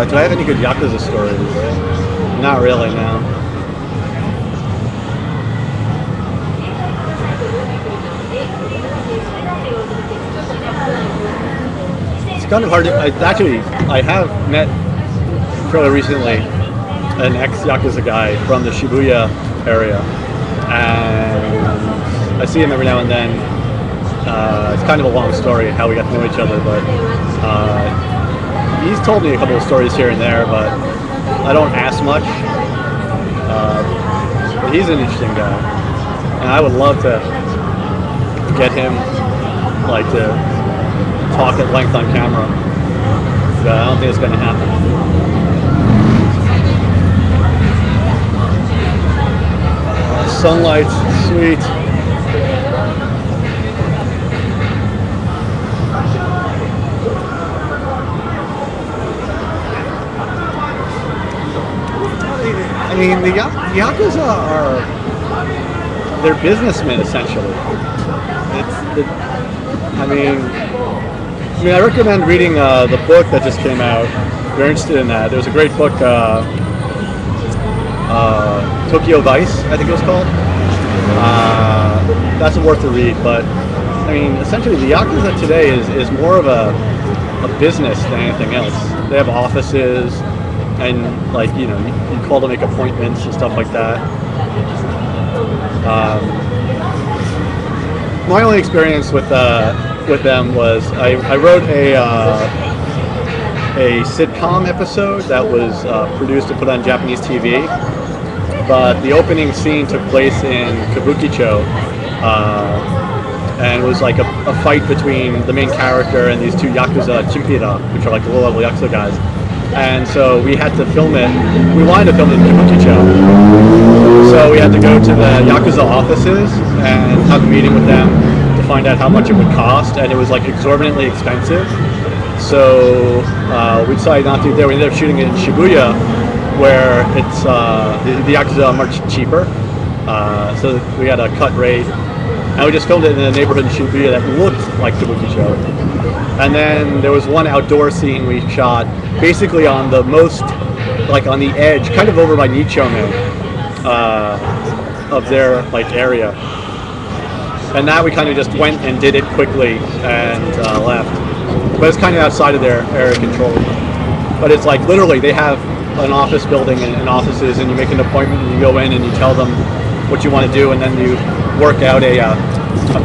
Do I have any good Yakuza stories? Not really, no. It's kind of hard to... I have met fairly recently an ex-Yakuza guy from the Shibuya area. And I see him every now and then. It's kind of a long story how we got to know each other, but... he's told me a couple of stories here and there, but I don't ask much. But he's an interesting guy, and I would love to get him, like, to talk at length on camera. But I don't think it's going to happen. Sunlight, sweet. I mean, the Yakuza are, they're businessmen, essentially. I recommend reading the book that just came out. If you're interested in that, there's a great book, Tokyo Vice, I think it was called. That's worth a read, but, I mean, essentially the Yakuza today is more of a business than anything else. They have offices, and like, you know, you call to make appointments and stuff like that. My only experience with them was I wrote a sitcom episode that was produced and put on Japanese TV, but the opening scene took place in Kabukicho, and it was like a fight between the main character and these two Yakuza Chimpira, which are like the low-level Yakuza guys. And so we had to film it. We wanted to film it in Kabukicho, so we had to go to the Yakuza offices and have a meeting with them to find out how much it would cost, and it was like exorbitantly expensive. So we decided not to do it there. We ended up shooting it in Shibuya, where it's the Yakuza are much cheaper. So we had a cut rate, and we just filmed it in a neighborhood in Shibuya that looked like Kabukicho. And then there was one outdoor scene we shot, basically on the most, like on the edge, kind of over by Nichome, of their like area. And that we kind of just went and did it quickly and left. But it's kind of outside of their area control. But it's like literally they have an office building and offices, and you make an appointment and you go in and you tell them what you want to do, and then you work out a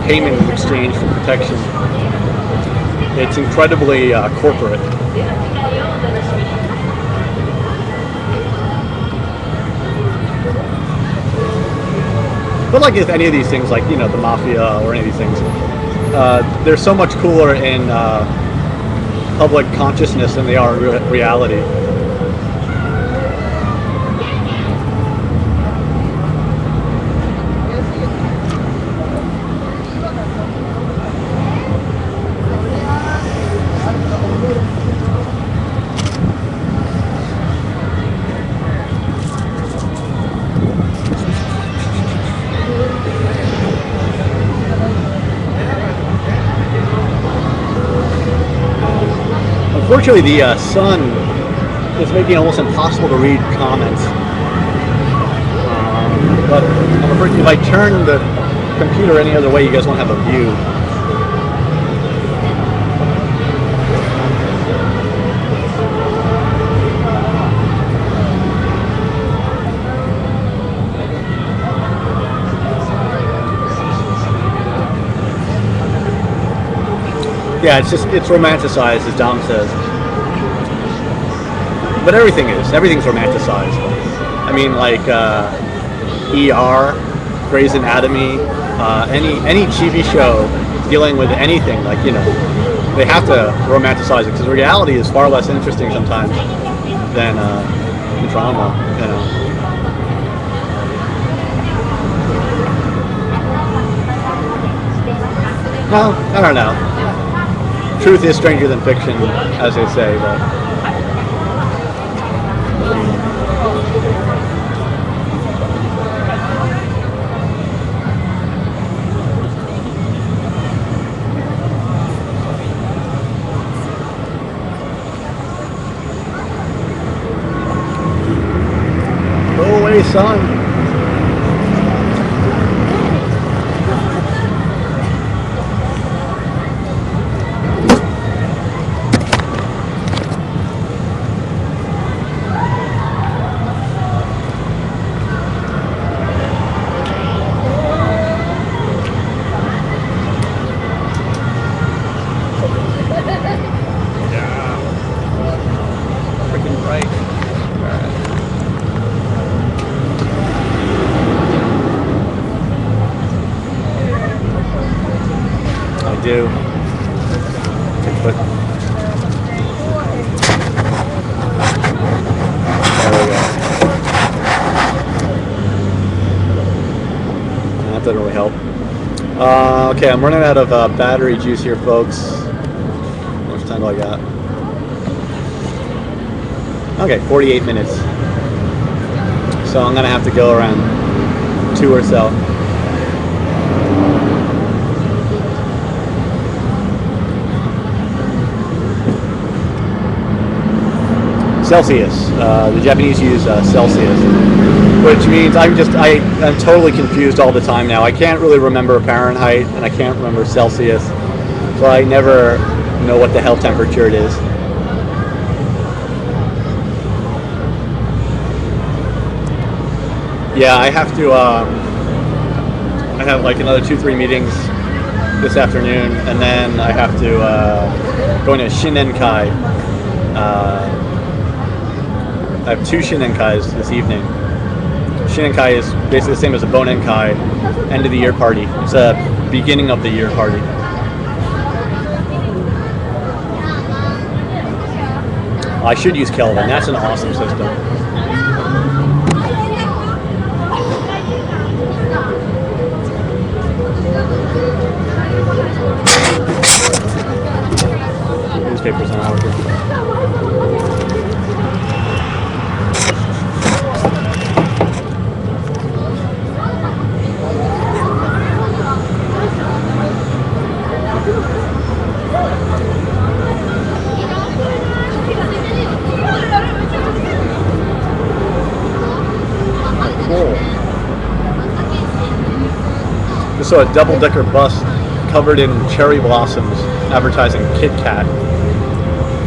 payment in exchange for protection. It's incredibly corporate. But like if any of these things, like, you know, the mafia or any of these things, they're so much cooler in public consciousness than they are in reality. Unfortunately, the sun is making it almost impossible to read comments. But I'm afraid if I turn the computer any other way, you guys won't have a view. Yeah, it's romanticized, as Dom says. But everything's romanticized. I mean, like ER, Grey's Anatomy, any TV show dealing with anything, like, you know, they have to romanticize it because reality is far less interesting sometimes than drama, you know. Well, I don't know. Truth is stranger than fiction, as they say, but go away, son. Do. But there we go. That doesn't really help. Okay, I'm running out of battery juice here, folks. How much time do I got? Okay, 48 minutes. So I'm gonna have to go around 2 or so. Celsius. The Japanese use Celsius, which means I'm totally confused all the time now. I can't really remember Fahrenheit and I can't remember Celsius, so I never know what the hell temperature it is. Yeah, I have to. I have like another 2-3 meetings this afternoon, and then I have to go into Shinenkai. I have 2 Shinenkais this evening. Shinenkai is basically the same as a Bonenkai, end of the year party. It's a beginning of the year party. I should use Kelvin. That's an awesome system. Newspapers on our also a double-decker bus covered in cherry blossoms, advertising Kit Kat.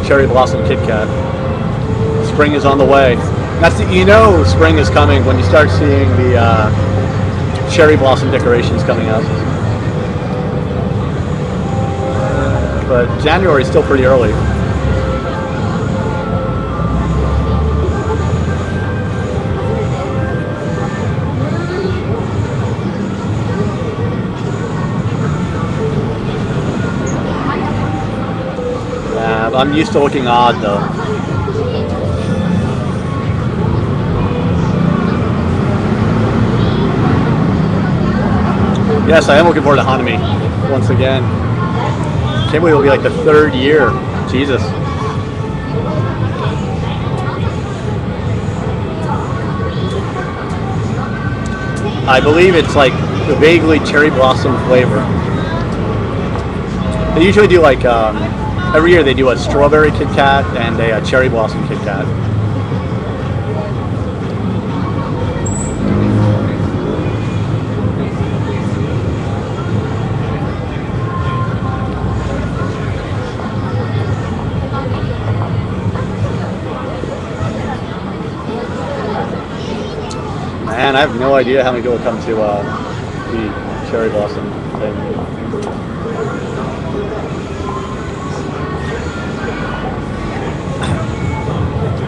Cherry blossom Kit Kat. Spring is on the way. You know spring is coming when you start seeing the cherry blossom decorations coming up. But January is still pretty early. I'm used to looking odd though. Yes, I am looking forward to Hanami once again. Can't believe it'll be like the 3rd year. Jesus. I believe it's like the vaguely cherry blossom flavor. They usually do like every year they do a strawberry Kit Kat and a cherry blossom Kit Kat. Man, I have no idea how many people come to the cherry blossom thing.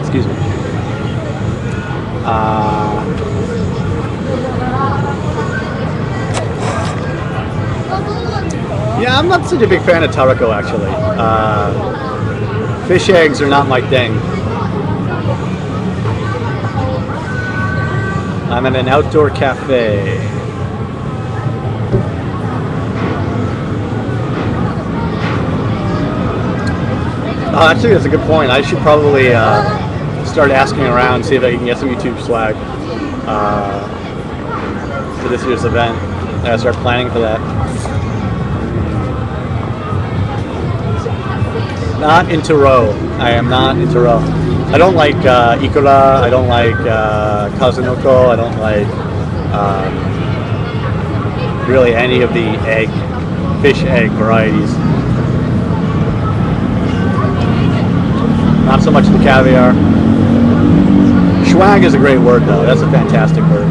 Excuse me. Yeah, I'm not such a big fan of Tarako actually. Fish eggs are not my thing. I'm at an outdoor cafe. Oh, actually, that's a good point. I should probably start asking around, see if I can get some YouTube swag for this year's event. I gotta start planning for that. Not into roe. I am not into roe. I don't like ikura. I don't like kazunoko. I don't like really any of the fish egg varieties. Not so much the caviar. Swag is a great word though. That's a fantastic word.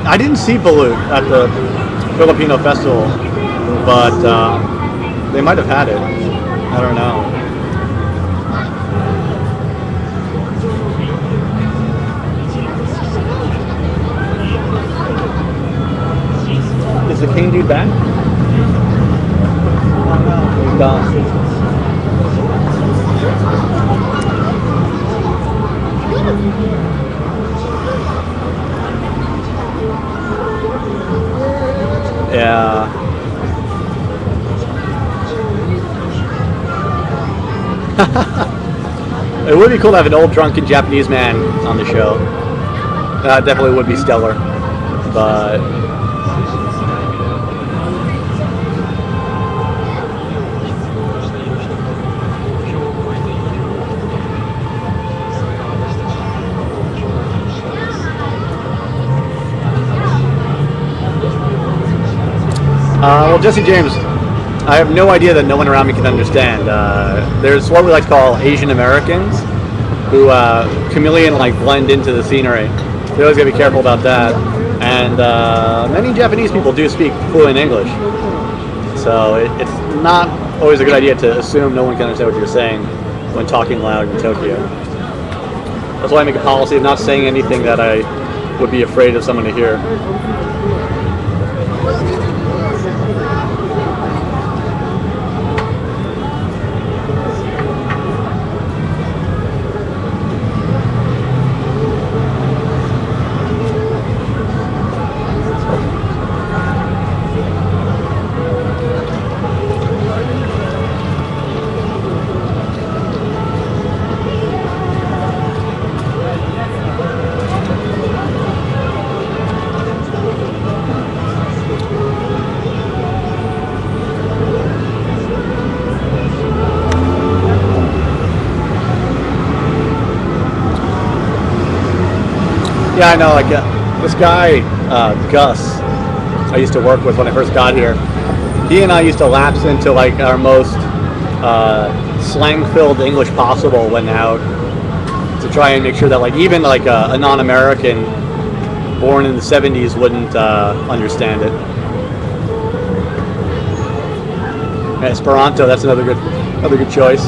I didn't see Balut at the Filipino festival, but they might have had it. I don't know. Is the king dude back? Oh no, he's gone. Yeah. It would be cool to have an old drunken Japanese man on the show. That definitely would be stellar. But well, Jesse James, I have no idea that no one around me can understand. There's what we like to call Asian Americans who chameleon-like blend into the scenery. You always gotta be careful about that. And many Japanese people do speak fluent English, so it's not always a good idea to assume no one can understand what you're saying when talking loud in Tokyo. That's why I make a policy of not saying anything that I would be afraid of someone to hear. Yeah, I know. Like this guy, Gus, I used to work with when I first got here. He and I used to lapse into like our most slang-filled English possible when out to try and make sure that like even like a non-American born in the '70s wouldn't understand it. Esperanto, that's another good choice.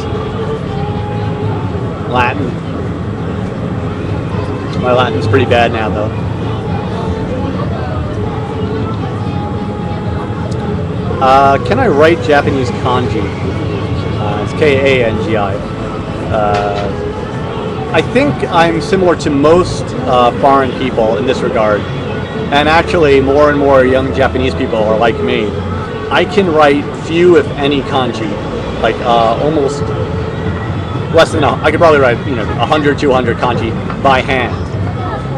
Latin. My Latin's pretty bad now, though. Can I write Japanese kanji? It's Kangi. I think I'm similar to most foreign people in this regard, and actually more and more young Japanese people are like me. I can write few, if any, kanji, like almost less than I could probably write 100, 200 kanji by hand.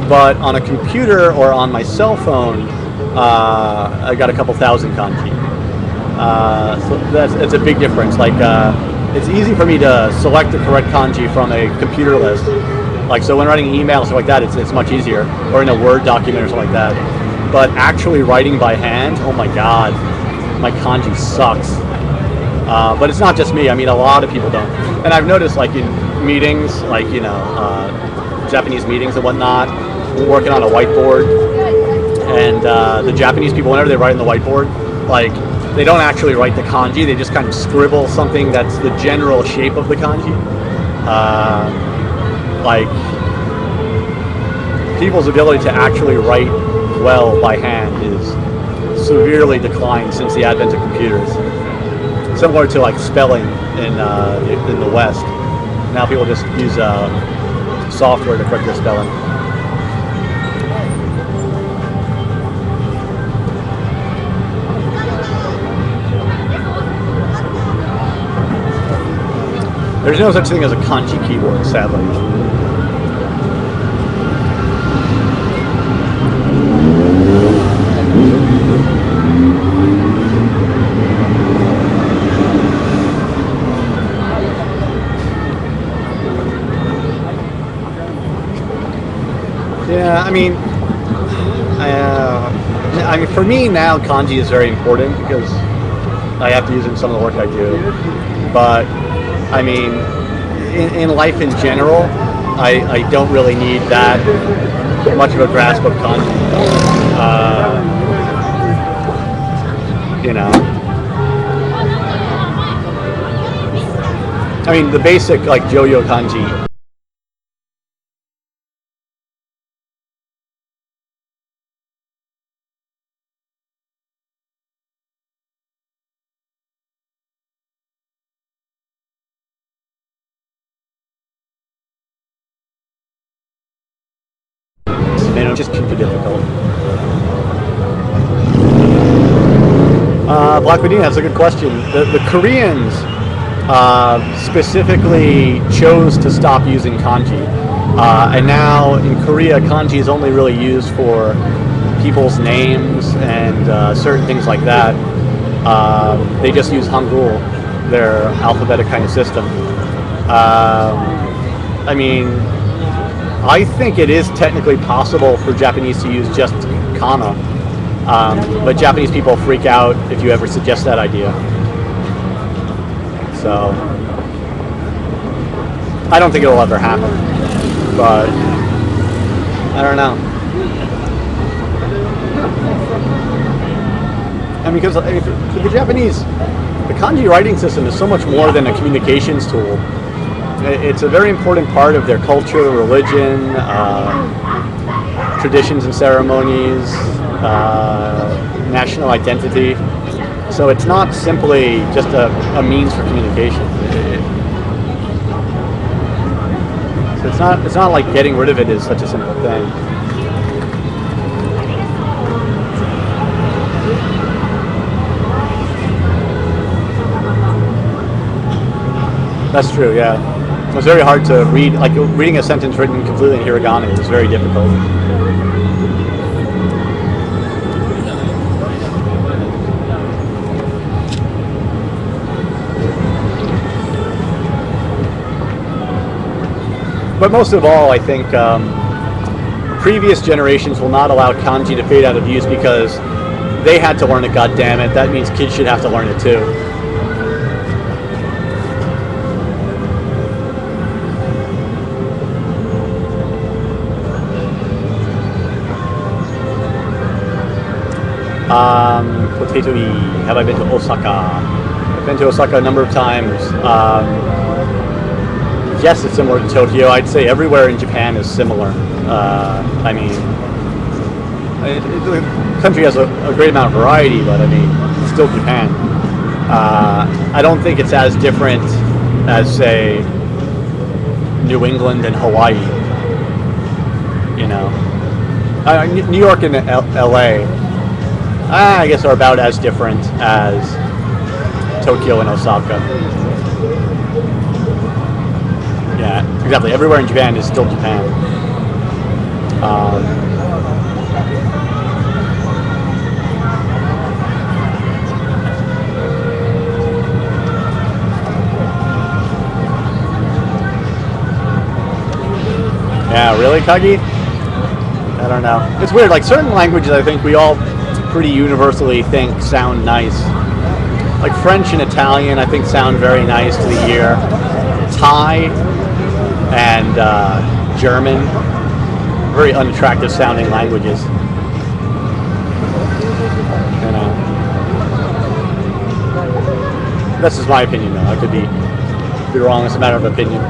But on a computer or on my cell phone, I got a couple thousand kanji. So that's a big difference. Like it's easy for me to select the correct kanji from a computer list. Like so when writing emails stuff like that, it's much easier, or in a Word document or something like that. But actually writing by hand, oh my god, my kanji sucks. But it's not just me. I mean, a lot of people don't. And I've noticed, like in meetings, like Japanese meetings and whatnot, we're working on a whiteboard, and the Japanese people, whenever they write on the whiteboard, like they don't actually write the kanji. They just kind of scribble something that's the general shape of the kanji. Like people's ability to actually write well by hand is severely declined since the advent of computers. Similar to like spelling in the West. Now people just use software to correct their spelling. There's no such thing as a kanji keyboard, sadly. Yeah, I mean, for me now, kanji is very important because I have to use it in some of the work I do. But I mean, in life in general, I don't really need that much of a grasp of kanji. I mean, the basic like Joyo kanji. Just keep it difficult. Black Medina, that's a good question. The Koreans specifically chose to stop using kanji. And now in Korea, kanji is only really used for people's names and certain things like that. They just use Hangul, their alphabetic kind of system. I mean, I think it is technically possible for Japanese to use just kana, but Japanese people freak out if you ever suggest that idea. So, I don't think it will ever happen, but I don't know. I mean, because for the Japanese, the kanji writing system is so much more than a communications tool. It's a very important part of their culture, religion, traditions and ceremonies, national identity. So it's not simply just a means for communication. So it's not like getting rid of it is such a simple thing. That's true, yeah. It's very hard to read, like reading a sentence written completely in hiragana is very difficult. But most of all, I think previous generations will not allow kanji to fade out of use because they had to learn it, goddammit. That means kids should have to learn it too. Potato-y. Have I been to Osaka? I've been to Osaka a number of times. Yes, it's similar to Tokyo. I'd say everywhere in Japan is similar. I mean, the country has a great amount of variety, but I mean, it's still Japan. I don't think it's as different as, say, New England and Hawaii. You know, New York and LA, I guess, are about as different as Tokyo and Osaka. Yeah, exactly. Everywhere in Japan is still Japan. Yeah, really, Kagi? I don't know. It's weird. Like, certain languages, I think we all pretty universally think sound nice. Like French and Italian, I think sound very nice to the ear. Thai and German, very unattractive sounding languages. You know, this is my opinion, though. I could be wrong. It's a matter of opinion.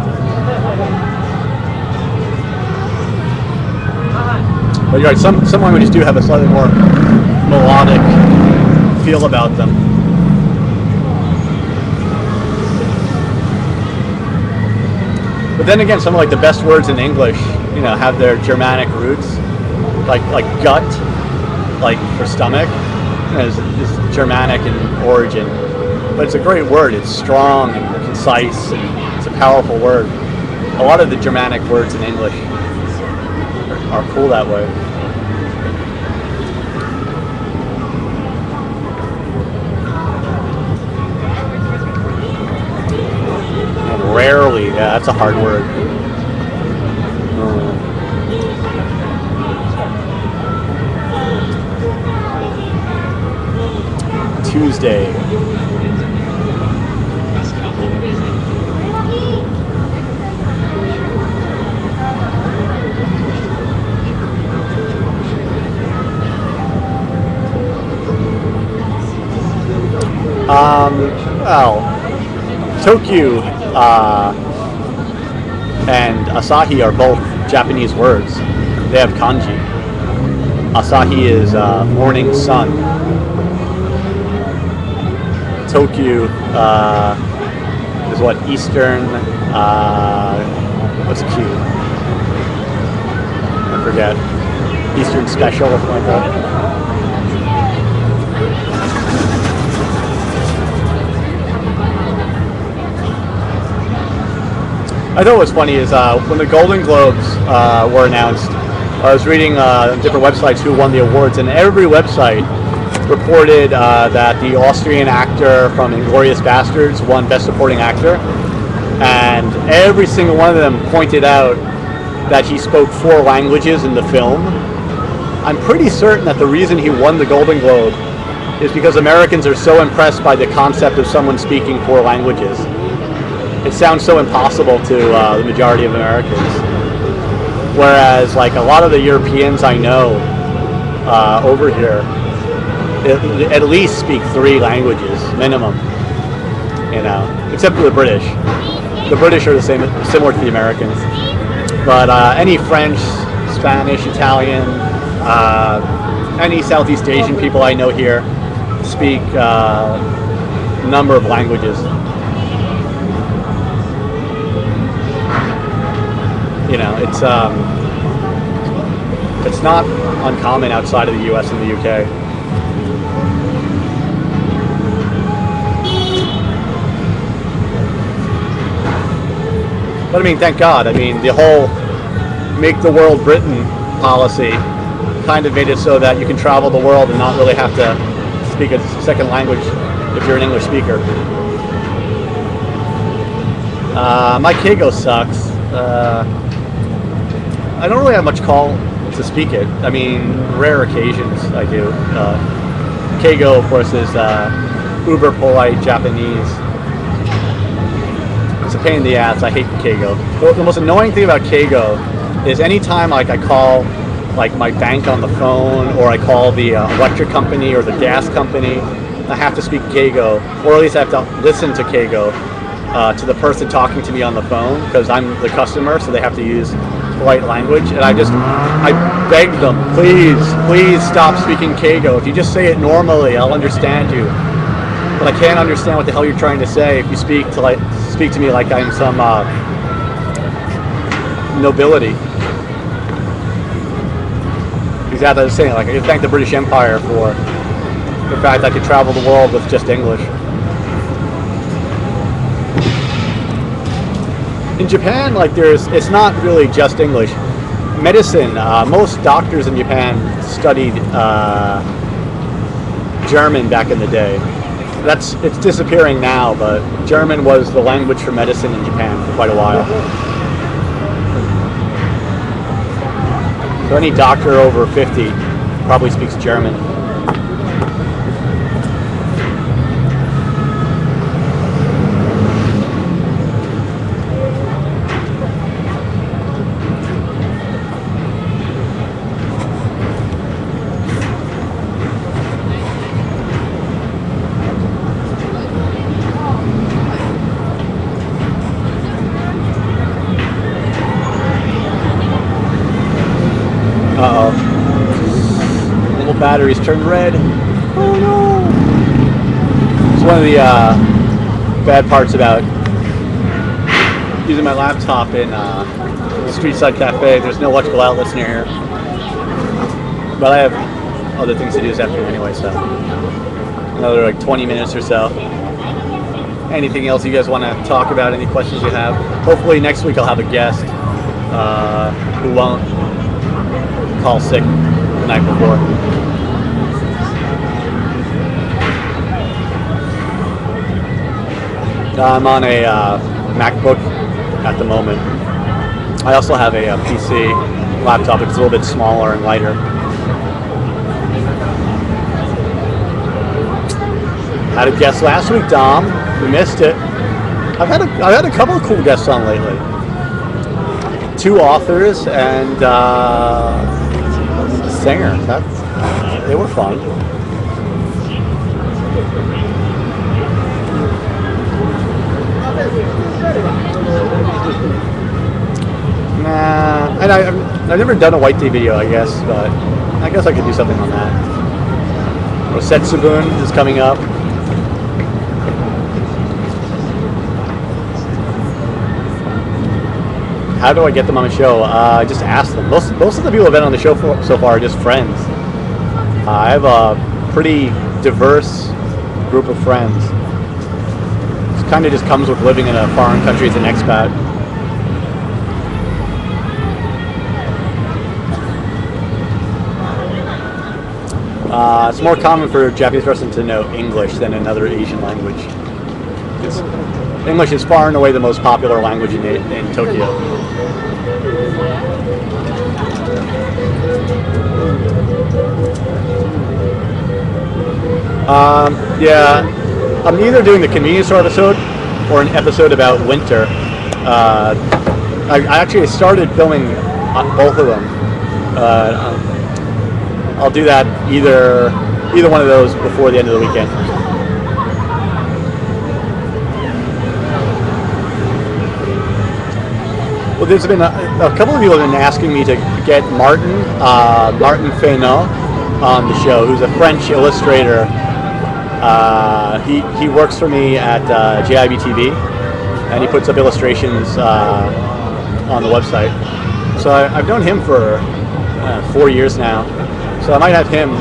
But you're right. Some languages do have a slightly more melodic feel about them. But then again, some of like the best words in English, you know, have their Germanic roots, like gut, like for stomach, is Germanic in origin. But it's a great word. It's strong and concise, and it's a powerful word. A lot of the Germanic words in English are cool that way. Rarely, yeah, that's a hard word. Tuesday. Well, Tokyo and Asahi are both Japanese words. They have kanji. Asahi is morning sun. Tokyo is what, Eastern, what's Q? I forget. Eastern Special or something like that. I thought what was funny is when the Golden Globes were announced, I was reading different websites who won the awards, and every website reported that the Austrian actor from Inglourious Basterds won Best Supporting Actor, and every single one of them pointed out that he spoke 4 languages in the film. I'm pretty certain that the reason he won the Golden Globe is because Americans are so impressed by the concept of someone speaking 4 languages. It sounds so impossible to the majority of Americans. Whereas, like, a lot of the Europeans I know over here at least speak 3 languages, minimum. You know, except for the British. The British are the same, similar to the Americans. But any French, Spanish, Italian, any Southeast Asian people I know here speak a number of languages. You know, it's not uncommon outside of the U.S. and the U.K. But I mean, thank God. I mean, the whole "Make the World Britain" policy kind of made it so that you can travel the world and not really have to speak a second language if you're an English speaker. My Keigo sucks. I don't really have much to speak it. I mean, rare occasions I do. Keigo, of course, is uber polite Japanese. It's a pain in the ass. I hate Keigo. The most annoying thing about Keigo is anytime like I call like my bank on the phone, or I call the electric company or the gas company, I have to speak Keigo, or at least I have to listen to Keigo to the person talking to me on the phone, because I'm the customer, so they have to use polite language. And I beg them, please stop speaking Keigo. If you just say it normally, I'll understand you. But I can't understand what the hell you're trying to say if you speak to me like I'm some nobility. Exactly, I was saying, like, I could thank the British Empire for the fact I could travel the world with just English. In Japan, like, it's not really just English. Medicine, most doctors in Japan studied German back in the day. It's disappearing now, but German was the language for medicine in Japan for quite a while. So any doctor over 50 probably speaks German. Uh-oh. Little batteries turned red. Oh no! It's one of the bad parts about using my laptop in the street side cafe. There's no electrical outlets near here. But I have other things to do this afternoon anyway, so another like 20 minutes or so. Anything else you guys want to talk about? Any questions you have? Hopefully next week I'll have a guest who won't call sick the night before. I'm on a MacBook at the moment. I also have a PC laptop. It's a little bit smaller and lighter. Had a guest last week, Dom. We missed it. I've had a couple of cool guests on lately. 2 authors and singer. They were fun. Nah, and I've never done a White Day video, I guess, but I guess I could do something on that. Rosetsubun is coming up. How do I get them on the show? I just ask them. Most of the people who have been on the show so far are just friends. I have a pretty diverse group of friends. It kind of just comes with living in a foreign country as an expat. It's more common for a Japanese person to know English than another Asian language. English is far and away the most popular language in Tokyo. Yeah, I'm either doing the convenience store episode or an episode about winter. I actually started filming both of them. I'll do that either one of those before the end of the weekend. Well, there's been a couple of people have been asking me to get Martin Fesneau on the show, who's a French illustrator. He works for me at JIBTV, and he puts up illustrations on the website. So I've known him for 4 years now. So I might have him.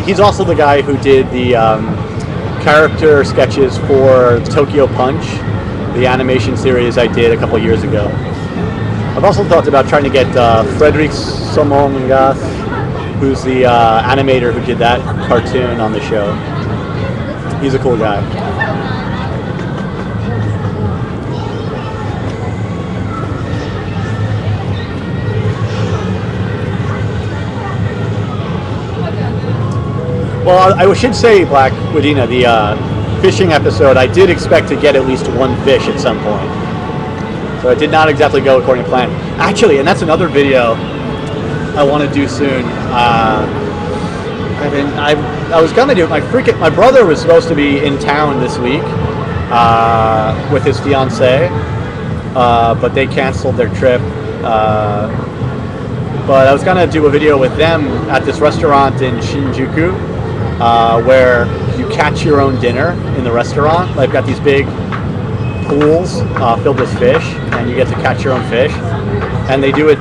He's also the guy who did the character sketches for Tokyo Punch, the animation series I did a couple years ago. I've also thought about trying to get Frederic Somongas, who's the animator who did that cartoon on the show. He's a cool guy. Well, I should say, Black Wadina, the fishing episode, I did expect to get at least one fish at some point. So it did not exactly go according to plan. Actually, and that's another video I want to do soon. I was gonna do it. My brother was supposed to be in town this week with his fiance, but they canceled their trip. But I was gonna do a video with them at this restaurant in Shinjuku, where you catch your own dinner in the restaurant. They've got these big pools filled with fish, and you get to catch your own fish. And they do it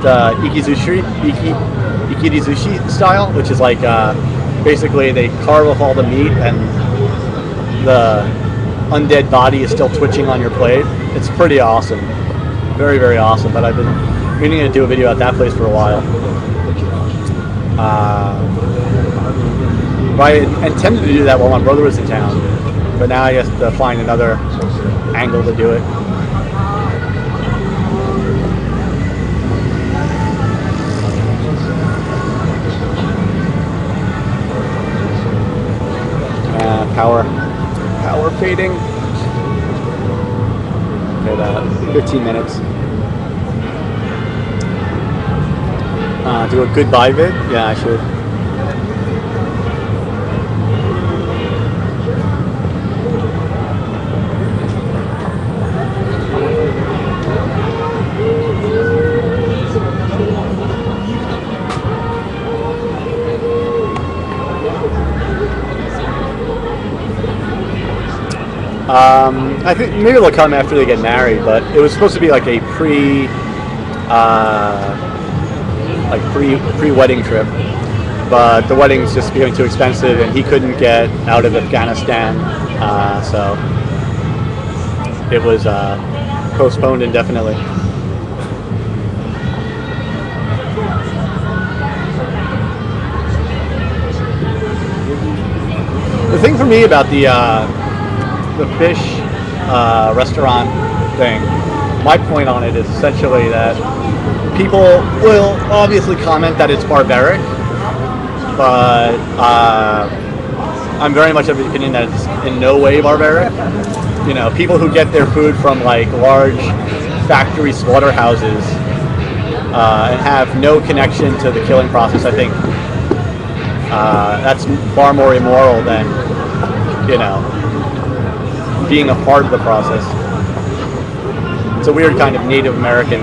ikirizushi style, which is like basically they carve off all the meat and the undead body is still twitching on your plate. It's pretty awesome, very, very awesome. But I've been meaning to do a video at that place for a while. I intended to do that while my brother was in town, but now I guess to find another angle to do it. Power fading. Okay, about 15 minutes. Do a goodbye vid? Yeah, I should. I think maybe they'll come after they get married, but it was supposed to be like a pre-wedding trip, but the wedding's just becoming too expensive, and he couldn't get out of Afghanistan, so it was postponed indefinitely. The thing for me about the fish restaurant thing, my point on it is essentially that people will obviously comment that it's barbaric, but I'm very much of the opinion that it's in no way barbaric. You know, people who get their food from like large factory slaughterhouses and have no connection to the killing process, I think that's far more immoral than, you know, being a part of the process. It's a weird kind of Native American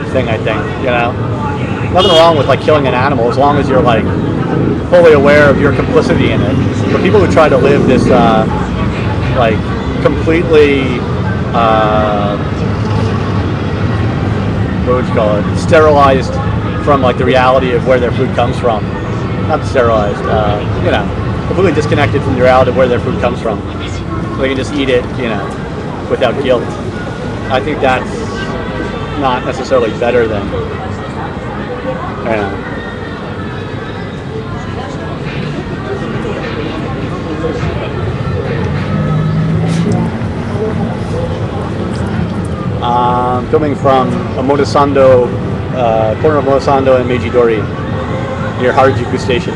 thing, I think, you know. Nothing wrong with like killing an animal as long as you're like fully aware of your complicity in it. But people who try to live this like completely what would you call it, sterilized from like the reality of where their food comes from. Not sterilized, you know, completely disconnected from the reality of where their food comes from. So they can just eat it, you know, without guilt. I think that's not necessarily better than, you know. Filming from Omotesando, corner of Omotesando and Meijidori, near Harajuku Station.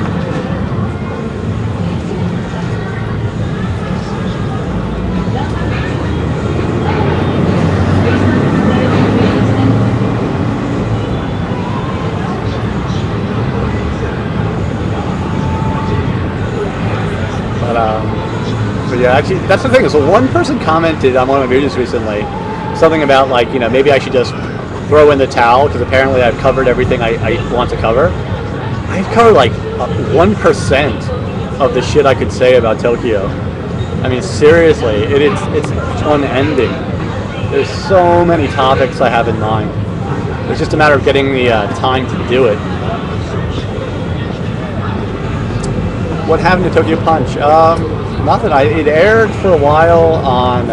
But yeah, actually, that's the thing. So one person commented on one of my videos recently, something about like, you know, maybe I should just throw in the towel because apparently I've covered everything I want to cover. I've covered like 1% of the shit I could say about Tokyo. I mean, seriously, it's unending. There's so many topics I have in mind. It's just a matter of getting the time to do it. What happened to Tokyo Punch? Nothing. It aired for a while on.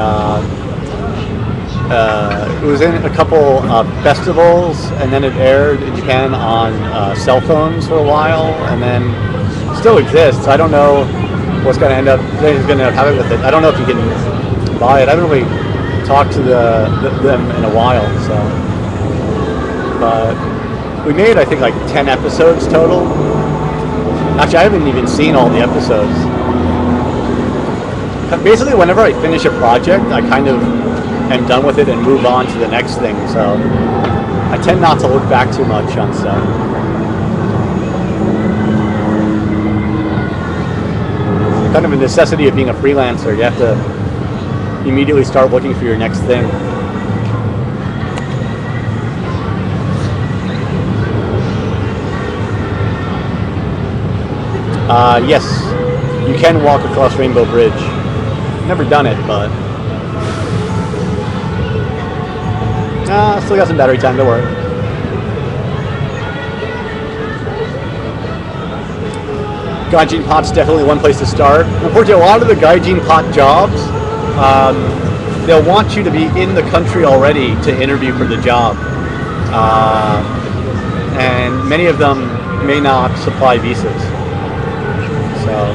It was in a couple festivals, and then it aired in Japan on cell phones for a while, and then still exists. I don't know what's going to end up happening with it. I don't know if you can buy it. I haven't really talked to them in a while, so. But we made, I think, like 10 episodes total. Actually, I haven't even seen all the episodes. Basically, whenever I finish a project, I kind of am done with it and move on to the next thing. So I tend not to look back too much on stuff. It's kind of a necessity of being a freelancer. You have to immediately start looking for your next thing. Yes, you can walk across Rainbow Bridge. Never done it, but still got some battery time to work. Gaijin Pot's definitely one place to start. Unfortunately, a lot of the Gaijin Pot jobs, they'll want you to be in the country already to interview for the job. And many of them may not supply visas. So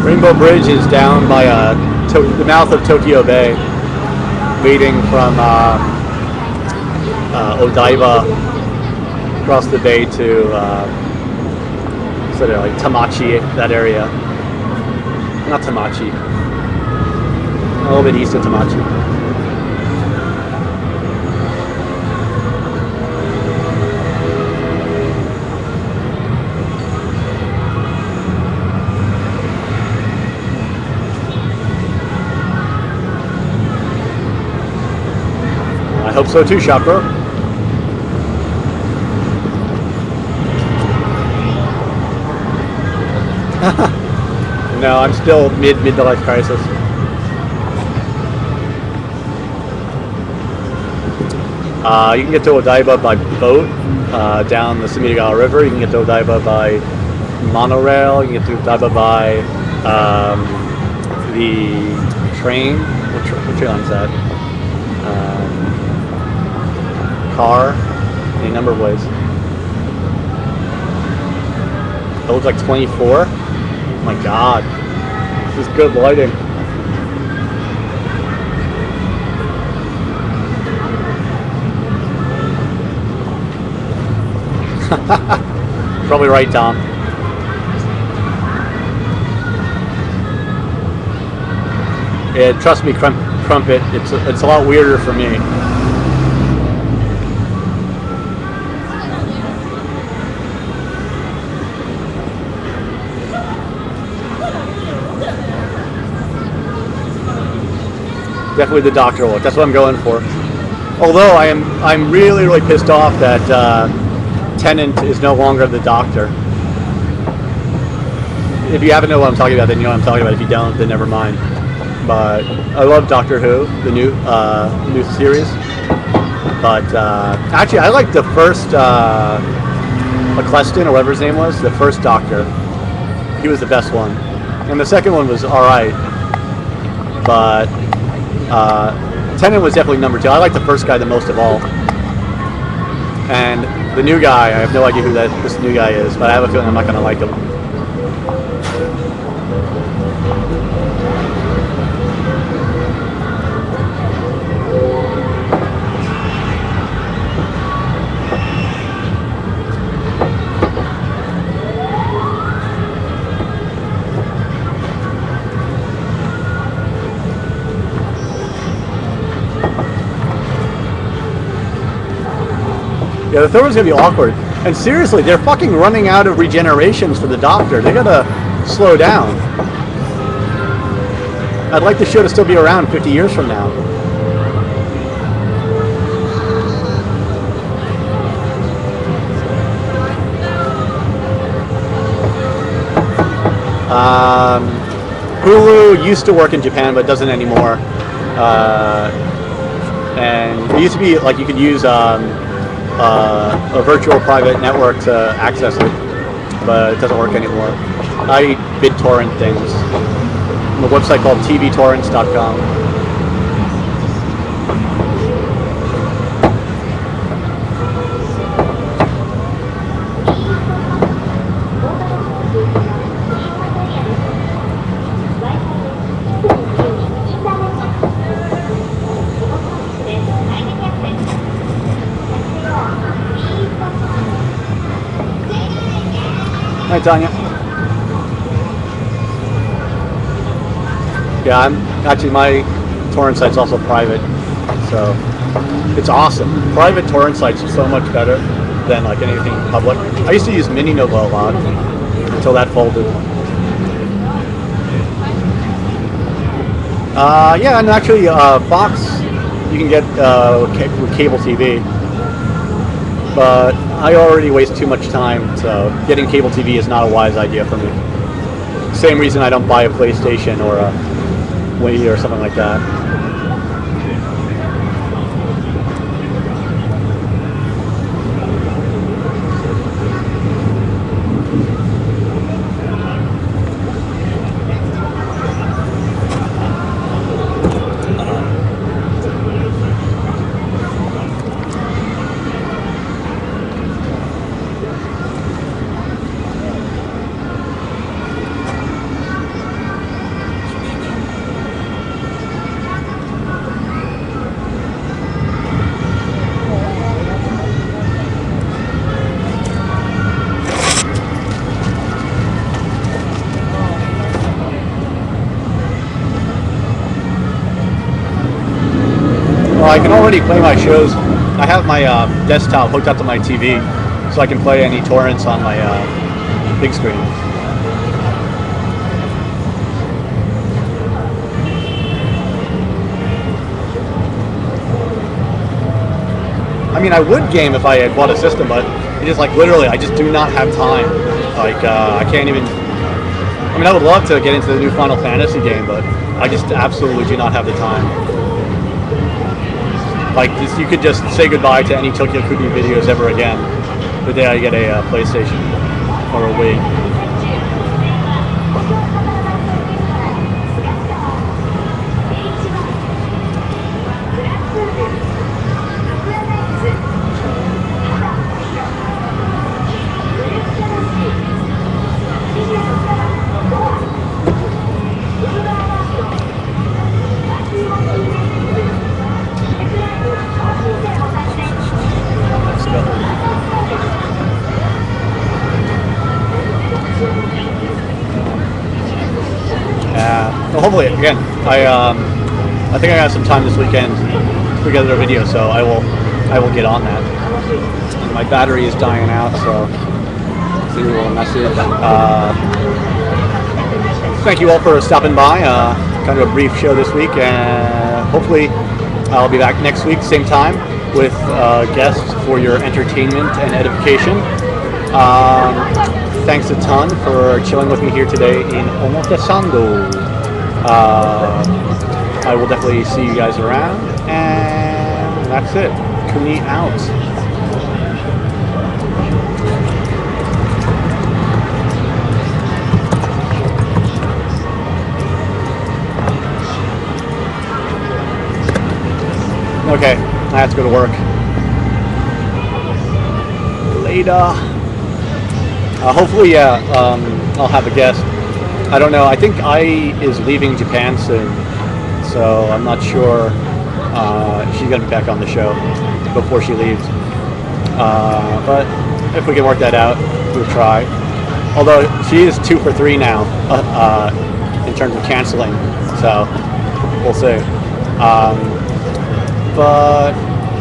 Rainbow Bridge is down by the mouth of Tokyo Bay, leading from Odaiba across the bay to sort of like Tamachi, that area. Not Tamachi, a little bit east of Tamachi. I hope so too, Shopper. No, I'm still mid-life crisis. You can get to Odaiba by boat down the Sumidagawa River. You can get to Odaiba by monorail. You can get to Odaiba by the train. What train is that? Car, in a number of ways. It looks like 24. Oh my god, this is good lighting. Probably right, Tom. Yeah, trust me, Crumpet. It's a lot weirder for me. Definitely the doctor look. That's what I'm going for. Although I'm really pissed off that Tennant is no longer the Doctor. If you haven't know what I'm talking about, then you know what I'm talking about. If you don't, then never mind. But I love Doctor Who, the new series. But actually, I like the first McCleston or whatever his name was. The first Doctor. He was the best one, and the second one was all right. But Tennant was definitely number 2. I like the first guy the most of all. And the new guy, I have no idea who this new guy is, but I have a feeling I'm not going to like him. Yeah, the third one's gonna be awkward. And seriously, they're fucking running out of regenerations for the Doctor. They gotta slow down. I'd like the show to still be around 50 years from now. Hulu used to work in Japan, but doesn't anymore. And it used to be like you could use a virtual private network to access it, but it doesn't work anymore. I BitTorrent things. on a website called tvtorrents.com. Hi, Tanya. Yeah, my torrent site's also private, so it's awesome. Private torrent sites are so much better than like anything public. I used to use MiniNova a lot until that folded. Yeah, and actually, Fox you can get with cable TV, but I already waste too much time, so getting cable TV is not a wise idea for me. Same reason I don't buy a PlayStation or a Wii or something like that. I can already play my shows. I have my desktop hooked up to my TV, so I can play any torrents on my big screen. I mean, I would game if I had bought a system, but it just like literally, I just do not have time. Like, I can't even. I mean, I would love to get into the new Final Fantasy game, but I just absolutely do not have the time. Like, you could just say goodbye to any TokyoCooney videos ever again the day I get a PlayStation or a Wii. Well, hopefully, again, I think I got some time this weekend to put together a video, so I will get on that. And my battery is dying out, so see a little message. Thank you all for stopping by. Kind of a brief show this week, and hopefully I'll be back next week, same time, with guests for your entertainment and edification. Thanks a ton for chilling with me here today in Omotesando. I will definitely see you guys around, and that's it. Cooney out. Okay, I have to go to work. Later. Hopefully, I'll have a guest. I don't know. I think is leaving Japan soon, so I'm not sure if she's gonna be back on the show before she leaves. But if we can work that out, we'll try. Although she is 2 for 3 now in terms of canceling, so we'll see. But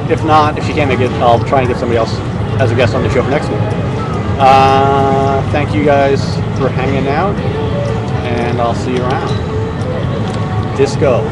if not, if she can't make it, I'll try and get somebody else as a guest on the show for next week. Thank you guys for hanging out, and I'll see you around. Disco.